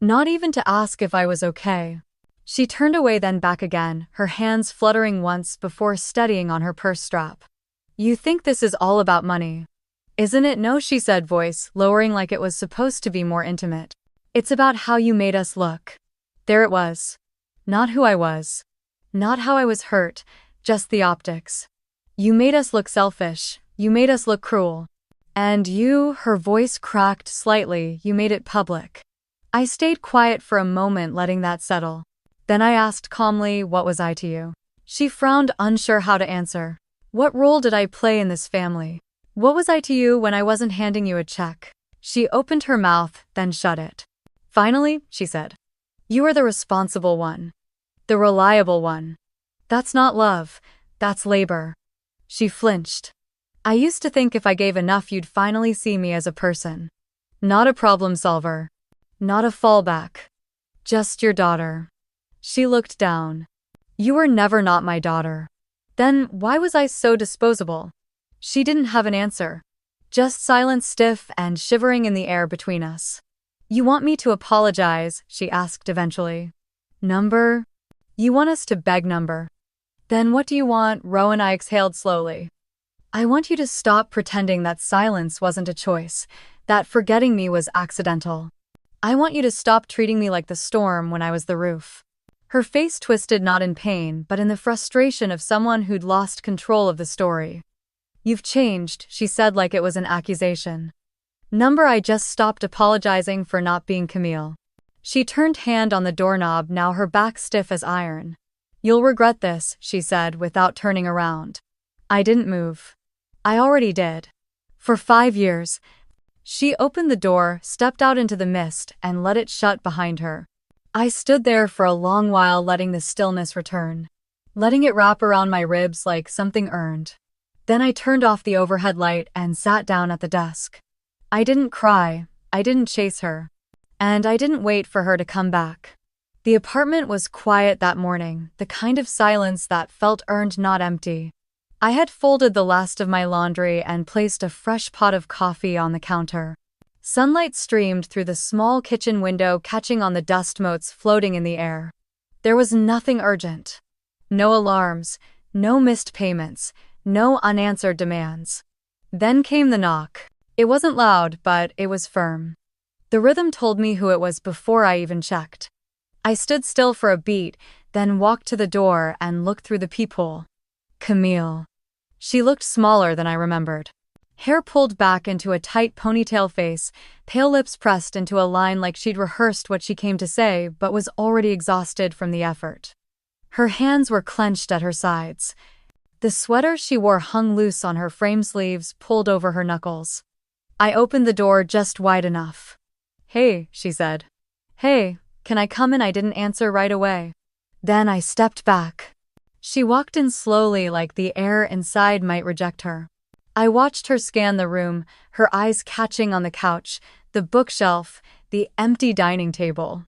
Not even to ask if I was okay. She turned away, then back again, her hands fluttering once before steadying on her purse strap. You think this is all about money? Isn't it? No, she said, voice lowering like it was supposed to be more intimate. It's about how you made us look. There it was. Not who I was. Not how I was hurt, just the optics. You made us look selfish. You made us look cruel. And you, her voice cracked slightly, you made it public. I stayed quiet for a moment, letting that settle. Then I asked calmly, what was I to you? She frowned, unsure how to answer. What role did I play in this family? What was I to you when I wasn't handing you a check? She opened her mouth, then shut it. Finally, she said. You are the responsible one. The reliable one. That's not love, that's labor. She flinched. I used to think if I gave enough you'd finally see me as a person. Not a problem solver. Not a fallback. Just your daughter. She looked down. You were never not my daughter. Then why was I so disposable? She didn't have an answer. Just silence, stiff and shivering in the air between us. You want me to apologize? She asked eventually. Number? You want us to beg number? Then what do you want? Rowan, I exhaled slowly. I want you to stop pretending that silence wasn't a choice, that forgetting me was accidental. I want you to stop treating me like the storm when I was the roof. Her face twisted, not in pain, but in the frustration of someone who'd lost control of the story. You've changed, she said like it was an accusation. Number, I just stopped apologizing for not being Camille. She turned hand on the doorknob, now her back stiff as iron. You'll regret this, she said without turning around. I didn't move. I already did. For 5 years. She opened the door, stepped out into the mist, and let it shut behind her. I stood there for a long while, letting the stillness return. Letting it wrap around my ribs like something earned. Then I turned off the overhead light and sat down at the desk. I didn't cry, I didn't chase her. And I didn't wait for her to come back. The apartment was quiet that morning, the kind of silence that felt earned, not empty. I had folded the last of my laundry and placed a fresh pot of coffee on the counter. Sunlight streamed through the small kitchen window, catching on the dust motes floating in the air. There was nothing urgent. No alarms, no missed payments, no unanswered demands. Then came the knock. It wasn't loud, but it was firm. The rhythm told me who it was before I even checked. I stood still for a beat, then walked to the door and looked through the peephole. Camille. She looked smaller than I remembered. Hair pulled back into a tight ponytail, face, pale lips pressed into a line like she'd rehearsed what she came to say but was already exhausted from the effort. Her hands were clenched at her sides. The sweater she wore hung loose on her frame sleeves, pulled over her knuckles. I opened the door just wide enough. Hey, she said. Hey, can I come in? I didn't answer right away. Then I stepped back. She walked in slowly, like the air inside might reject her. I watched her scan the room, her eyes catching on the couch, the bookshelf, the empty dining table.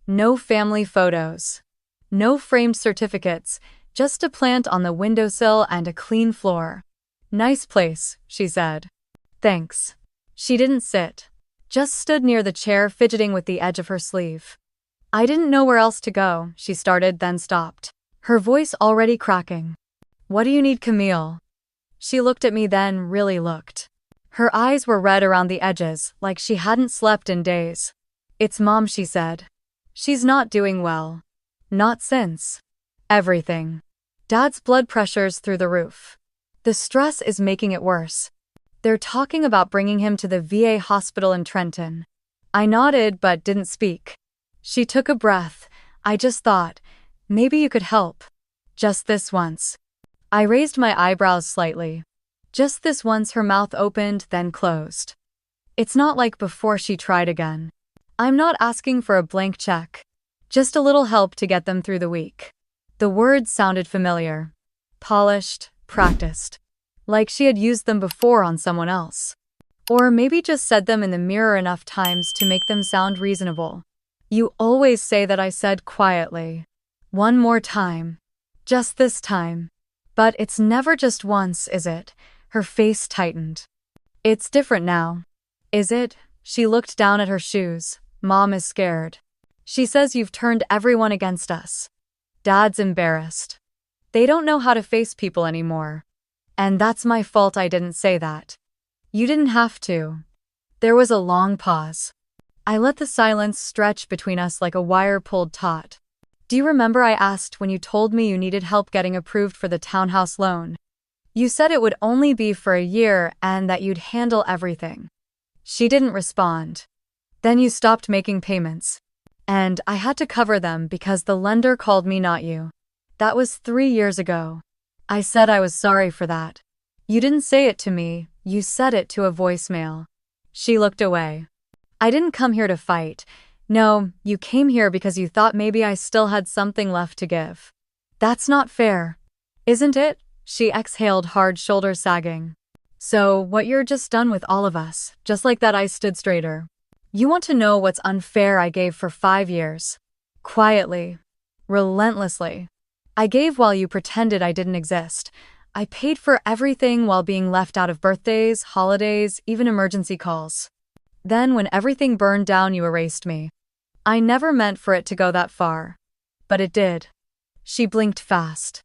No family photos. No framed certificates, just a plant on the windowsill and a clean floor. Nice place, she said. Thanks. She didn't sit. Just stood near the chair, fidgeting with the edge of her sleeve. I didn't know where else to go, she started, then stopped. Her voice already cracking. What do you need, Camille? She looked at me, then really looked. Her eyes were red around the edges, like she hadn't slept in days. It's Mom, she said. She's not doing well. Not since. Everything. Dad's blood pressure's through the roof. The stress is making it worse. They're talking about bringing him to the VA hospital in Trenton. I nodded but didn't speak. She took a breath. I just thought, Maybe you could help. Just this once. I raised my eyebrows slightly. Just this once. Her mouth opened, then closed. It's not like before. She tried again. I'm not asking for a blank check. Just a little help to get them through the week. The words sounded familiar. Polished, practiced. Like she had used them before on someone else. Or maybe just said them in the mirror enough times to make them sound reasonable. You always say that, I said quietly. One more time. Just this time. But it's never just once, is it? Her face tightened. It's different now. Is it? She looked down at her shoes. Mom is scared. She says you've turned everyone against us. Dad's embarrassed. They don't know how to face people anymore. And that's my fault. I didn't say that. You didn't have to. There was a long pause. I let the silence stretch between us like a wire pulled taut. Do you remember I asked when you told me you needed help getting approved for the townhouse loan? You said it would only be for a year and that you'd handle everything. She didn't respond. Then you stopped making payments. And I had to cover them because the lender called me, not you. That was 3 years ago. I said I was sorry for that. You didn't say it to me, you said it to a voicemail. She looked away. I didn't come here to fight. No, you came here because you thought maybe I still had something left to give. That's not fair. Isn't it? She exhaled hard, shoulders sagging. So, what you're just done with all of us, just like that. I stood straighter. You want to know what's unfair? I gave for 5 years. Quietly. Relentlessly. I gave while you pretended I didn't exist. I paid for everything while being left out of birthdays, holidays, even emergency calls. Then when everything burned down, you erased me. I never meant for it to go that far. But it did. She blinked fast.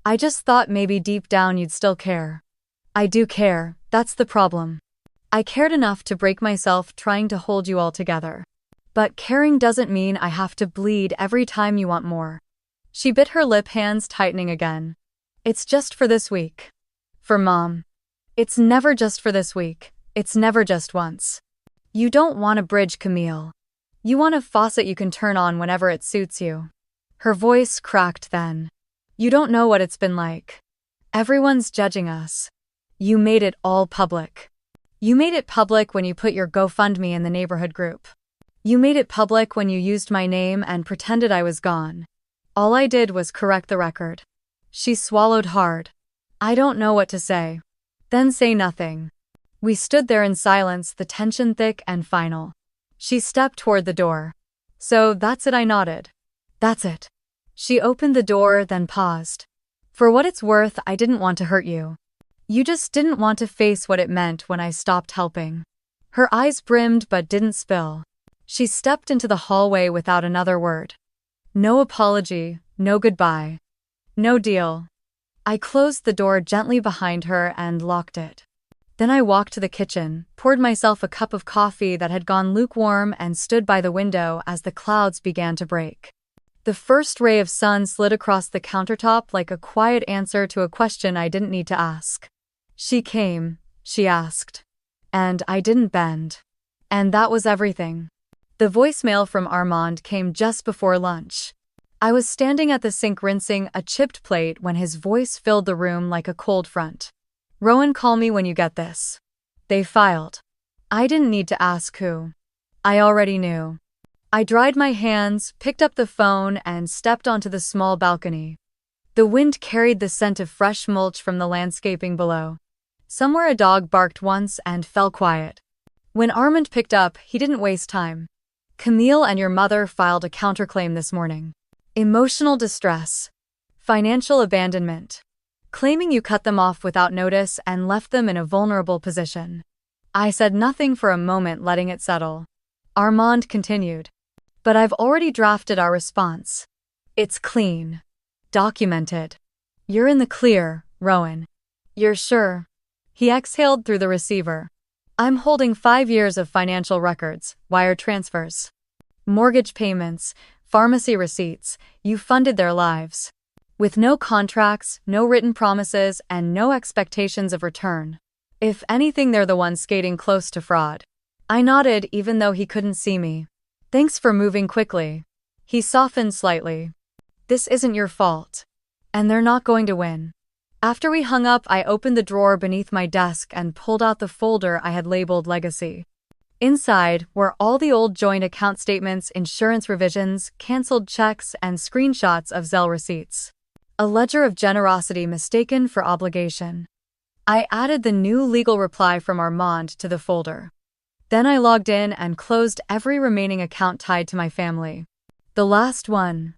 I just thought maybe deep down you'd still care. I do care, that's the problem. I cared enough to break myself trying to hold you all together. But caring doesn't mean I have to bleed every time you want more. She bit her lip, hands tightening again. It's just for this week. For Mom. It's never just for this week. It's never just once. You don't want a bridge, Camille. You want a faucet you can turn on whenever it suits you. Her voice cracked then. You don't know what it's been like. Everyone's judging us. You made it all public. You made it public when you put your GoFundMe in the neighborhood group. You made it public when you used my name and pretended I was gone. All I did was correct the record. She swallowed hard. I don't know what to say. Then say nothing. We stood there in silence, the tension thick and final. She stepped toward the door. So that's it, I nodded. That's it. She opened the door, then paused. For what it's worth, I didn't want to hurt you. You just didn't want to face what it meant when I stopped helping. Her eyes brimmed but didn't spill. She stepped into the hallway without another word. No apology, no goodbye. No deal. I closed the door gently behind her and locked it. Then I walked to the kitchen, poured myself a cup of coffee that had gone lukewarm, and stood by the window as the clouds began to break. The first ray of sun slid across the countertop like a quiet answer to a question I didn't need to ask. She came, she asked. And I didn't bend. And that was everything. The voicemail from Armand came just before lunch. I was standing at the sink rinsing a chipped plate when his voice filled the room like a cold front. Rowan, call me when you get this. They filed. I didn't need to ask who. I already knew. I dried my hands, picked up the phone, and stepped onto the small balcony. The wind carried the scent of fresh mulch from the landscaping below. Somewhere a dog barked once and fell quiet. When Armand picked up, he didn't waste time. Camille and your mother filed a counterclaim this morning. Emotional distress. Financial abandonment. Claiming you cut them off without notice and left them in a vulnerable position. I said nothing for a moment, letting it settle. Armand continued. But I've already drafted our response. It's clean. Documented. You're in the clear, Rowan. You're sure? He exhaled through the receiver. I'm holding 5 years of financial records, wire transfers, mortgage payments, pharmacy receipts. You funded their lives. With no contracts, no written promises, and no expectations of return. If anything, they're the ones skating close to fraud. I nodded even though he couldn't see me. Thanks for moving quickly. He softened slightly. This isn't your fault. And they're not going to win. After we hung up, I opened the drawer beneath my desk and pulled out the folder I had labeled Legacy. Inside were all the old joint account statements, insurance revisions, canceled checks, and screenshots of Zelle receipts. A ledger of generosity mistaken for obligation. I added the new legal reply from Armand to the folder. Then I logged in and closed every remaining account tied to my family. The last one.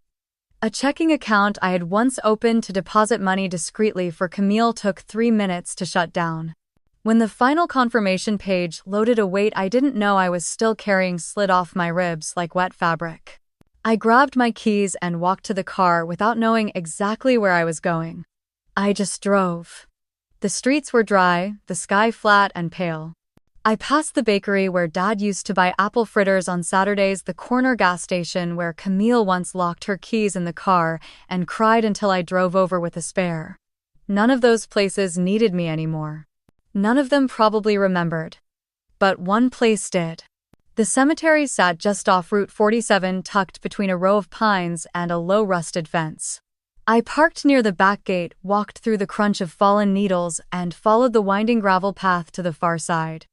A checking account I had once opened to deposit money discreetly for Camille took 3 minutes to shut down. When the final confirmation page loaded, a weight I didn't know I was still carrying slid off my ribs like wet fabric. I grabbed my keys and walked to the car without knowing exactly where I was going. I just drove. The streets were dry, the sky flat and pale. I passed the bakery where Dad used to buy apple fritters on Saturdays, the corner gas station where Camille once locked her keys in the car and cried until I drove over with a spare. None of those places needed me anymore. None of them probably remembered. But one place did. The cemetery sat just off Route 47, tucked between a row of pines and a low rusted fence. I parked near the back gate, walked through the crunch of fallen needles, and followed the winding gravel path to the far side.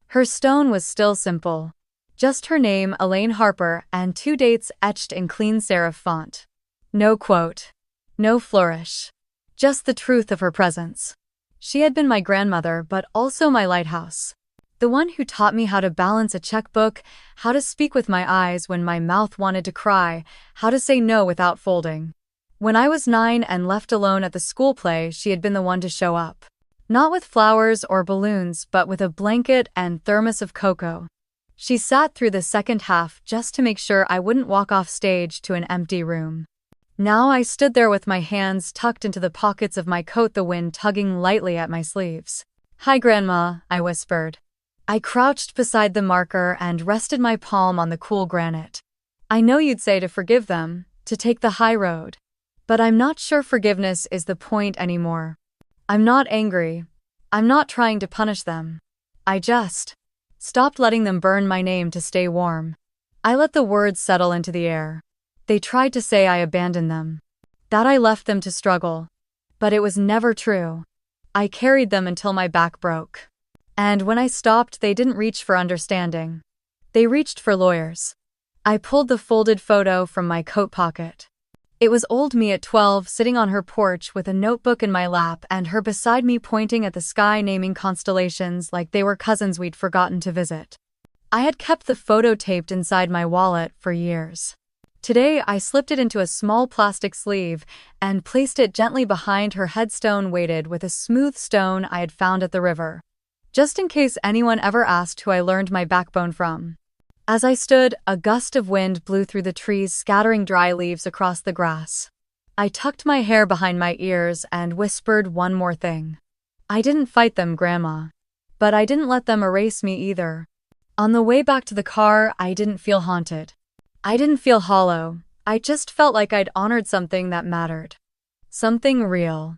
Her stone was still simple. Just her name, Elaine Harper, and 2 dates etched in clean serif font. No quote. No flourish. Just the truth of her presence. She had been my grandmother, but also my lighthouse. The one who taught me how to balance a checkbook, how to speak with my eyes when my mouth wanted to cry, how to say no without folding. When I was 9 and left alone at the school play, she had been the one to show up. Not with flowers or balloons, but with a blanket and thermos of cocoa. She sat through the second half just to make sure I wouldn't walk off stage to an empty room. Now I stood there with my hands tucked into the pockets of my coat, the wind tugging lightly at my sleeves. "Hi, Grandma," I whispered. I crouched beside the marker and rested my palm on the cool granite. "I know you'd say to forgive them, to take the high road. But I'm not sure forgiveness is the point anymore. I'm not angry. I'm not trying to punish them. I just stopped letting them burn my name to stay warm." I let the words settle into the air. They tried to say I abandoned them, that I left them to struggle. But it was never true. I carried them until my back broke. And when I stopped, they didn't reach for understanding. They reached for lawyers. I pulled the folded photo from my coat pocket. It was old me at 12, sitting on her porch with a notebook in my lap and her beside me pointing at the sky, naming constellations like they were cousins we'd forgotten to visit. I had kept the photo taped inside my wallet for years. Today, I slipped it into a small plastic sleeve and placed it gently behind her headstone, weighted with a smooth stone I had found at the river, just in case anyone ever asked who I learned my backbone from. As I stood, a gust of wind blew through the trees, scattering dry leaves across the grass. I tucked my hair behind my ears and whispered one more thing. I didn't fight them, Grandma. But I didn't let them erase me either. On the way back to the car, I didn't feel haunted. I didn't feel hollow. I just felt like I'd honored something that mattered. Something real.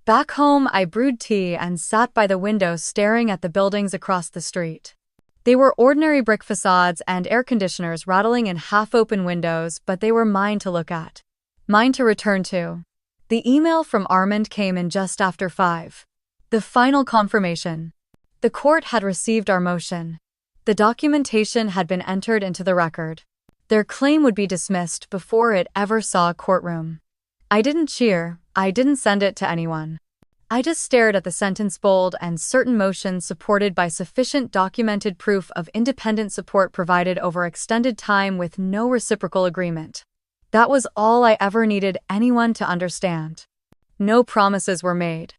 Back home, I brewed tea and sat by the window staring at the buildings across the street. They were ordinary brick facades and air conditioners rattling in half-open windows, but they were mine to look at. Mine to return to. The email from Armand came in just after 5. The final confirmation. The court had received our motion. The documentation had been entered into the record. Their claim would be dismissed before it ever saw a courtroom. I didn't cheer. I didn't send it to anyone. I just stared at the sentence, bold and certain, motion supported by sufficient documented proof of independent support provided over extended time with no reciprocal agreement. That was all I ever needed anyone to understand. No promises were made.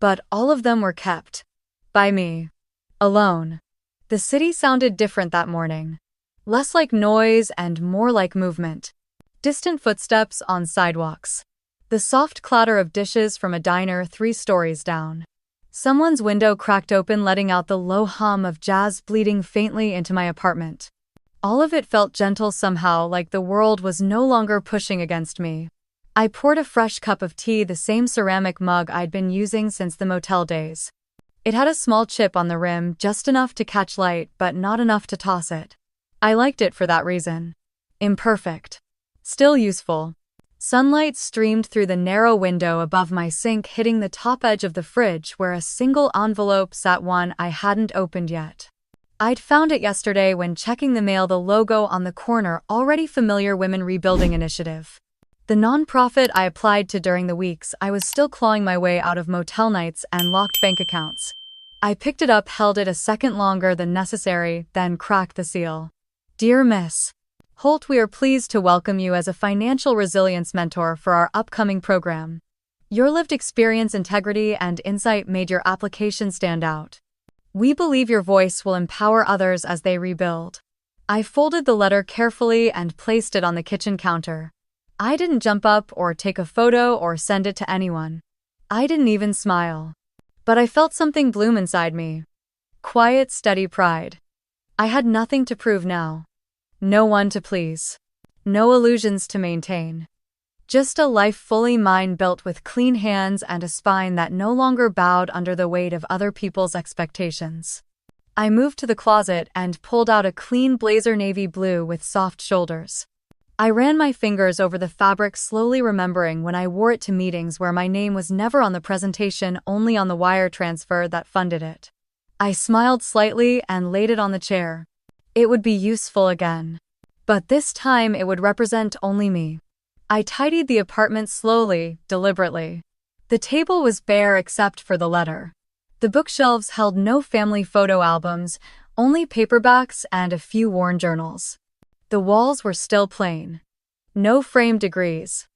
But all of them were kept. By me. Alone. The city sounded different that morning. Less like noise and more like movement. Distant footsteps on sidewalks. The soft clatter of dishes from a diner 3 stories down. Someone's window cracked open, letting out the low hum of jazz bleeding faintly into my apartment. All of it felt gentle somehow, like the world was no longer pushing against me. I poured a fresh cup of tea, the same ceramic mug I'd been using since the motel days. It had a small chip on the rim, just enough to catch light, but not enough to toss it. I liked it for that reason. Imperfect. Still useful. Sunlight streamed through the narrow window above my sink, hitting the top edge of the fridge where a single envelope sat, one I hadn't opened yet. I'd found it yesterday when checking the mail, the logo on the corner, already familiar, Women Rebuilding Initiative. The nonprofit I applied to during the weeks I was still clawing my way out of motel nights and locked bank accounts. I picked it up, held it a second longer than necessary, then cracked the seal. Dear Miss Holt, we are pleased to welcome you as a financial resilience mentor for our upcoming program. Your lived experience, integrity, and insight made your application stand out. We believe your voice will empower others as they rebuild. I folded the letter carefully and placed it on the kitchen counter. I didn't jump up or take a photo or send it to anyone. I didn't even smile. But I felt something bloom inside me. Quiet, steady pride. I had nothing to prove now. No one to please. No illusions to maintain. Just a life fully mine, built with clean hands and a spine that no longer bowed under the weight of other people's expectations. I moved to the closet and pulled out a clean blazer, navy blue with soft shoulders. I ran my fingers over the fabric, slowly remembering when I wore it to meetings where my name was never on the presentation, only on the wire transfer that funded it. I smiled slightly and laid it on the chair. It would be useful again. But this time it would represent only me. I tidied the apartment slowly, deliberately. The table was bare except for the letter. The bookshelves held no family photo albums, only paperbacks and a few worn journals. The walls were still plain. No framed degrees.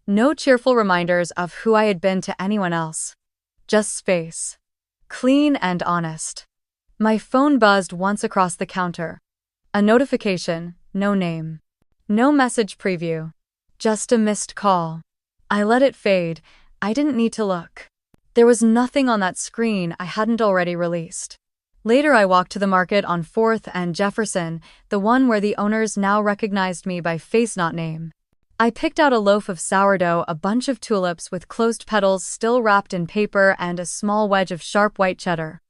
No cheerful reminders of who I had been to anyone else. Just space. Clean and honest. My phone buzzed once across the counter. A notification, no name. No message preview. Just a missed call. I let it fade. I didn't need to look. There was nothing on that screen I hadn't already released. Later I walked to the market on 4th and Jefferson, the one where the owners now recognized me by face, not name. I picked out a loaf of sourdough, a bunch of tulips with closed petals still wrapped in paper, and a small wedge of sharp white cheddar.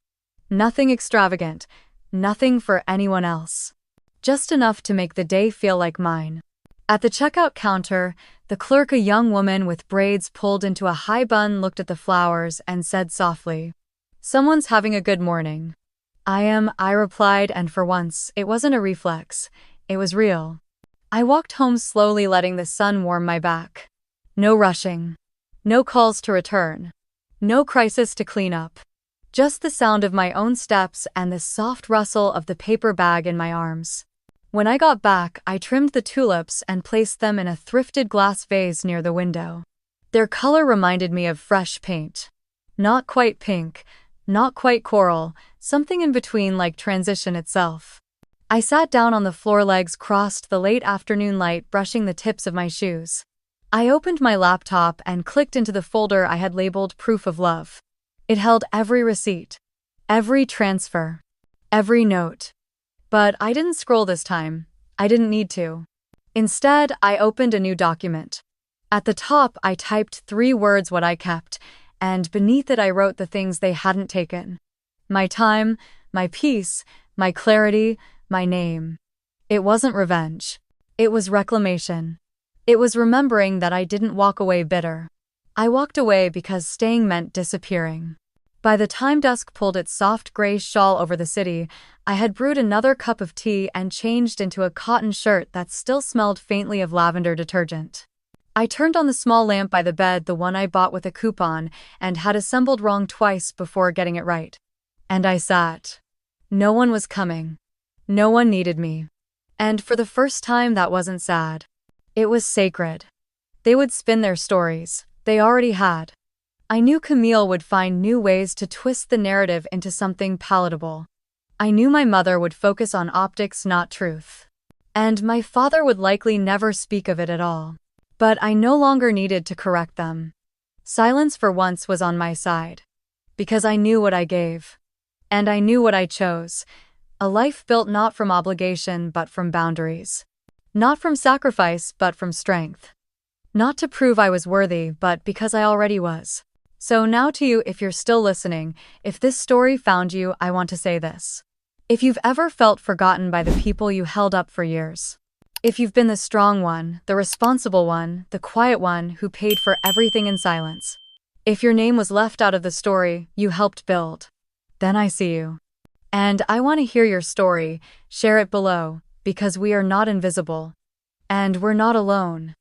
Nothing extravagant. Nothing for anyone else. Just enough to make the day feel like mine. At the checkout counter, the clerk, a young woman with braids pulled into a high bun, looked at the flowers and said softly, "Someone's having a good morning." I replied, and for once, it wasn't a reflex. It was real. I walked home slowly, letting the sun warm my back. No rushing. No calls to return. No crisis to clean up. Just the sound of my own steps and the soft rustle of the paper bag in my arms. When I got back, I trimmed the tulips and placed them in a thrifted glass vase near the window. Their color reminded me of fresh paint. Not quite pink, not quite coral, something in between, like transition itself. I sat down on the floor, legs crossed, the late afternoon light brushing the tips of my shoes. I opened my laptop and clicked into the folder I had labeled Proof of Love. It held every receipt, every transfer, every note. But I didn't scroll this time. I didn't need to. Instead, I opened a new document. At the top, I typed 3 words, what I kept, and beneath it I wrote the things they hadn't taken. My time, my peace, my clarity, my name. It wasn't revenge. It was reclamation. It was remembering that I didn't walk away bitter. I walked away because staying meant disappearing. By the time dusk pulled its soft gray shawl over the city, I had brewed another cup of tea and changed into a cotton shirt that still smelled faintly of lavender detergent. I turned on the small lamp by the bed, the one I bought with a coupon and had assembled wrong twice before getting it right. And I sat. No one was coming. No one needed me. And for the first time, that wasn't sad. It was sacred. They would spin their stories. They already had. I knew Camille would find new ways to twist the narrative into something palatable. I knew my mother would focus on optics, not truth. And my father would likely never speak of it at all. But I no longer needed to correct them. Silence for once was on my side. Because I knew what I gave. And I knew what I chose. A life built not from obligation but from boundaries. Not from sacrifice but from strength. Not to prove I was worthy, but because I already was. So now to you, if you're still listening, if this story found you, I want to say this. If you've ever felt forgotten by the people you held up for years, If you've been the strong one, the responsible one, the quiet one who paid for everything in silence. If your name was left out of the story you helped build, then I see you. And I want to hear your story. Share it below, because we are not invisible. And we're not alone.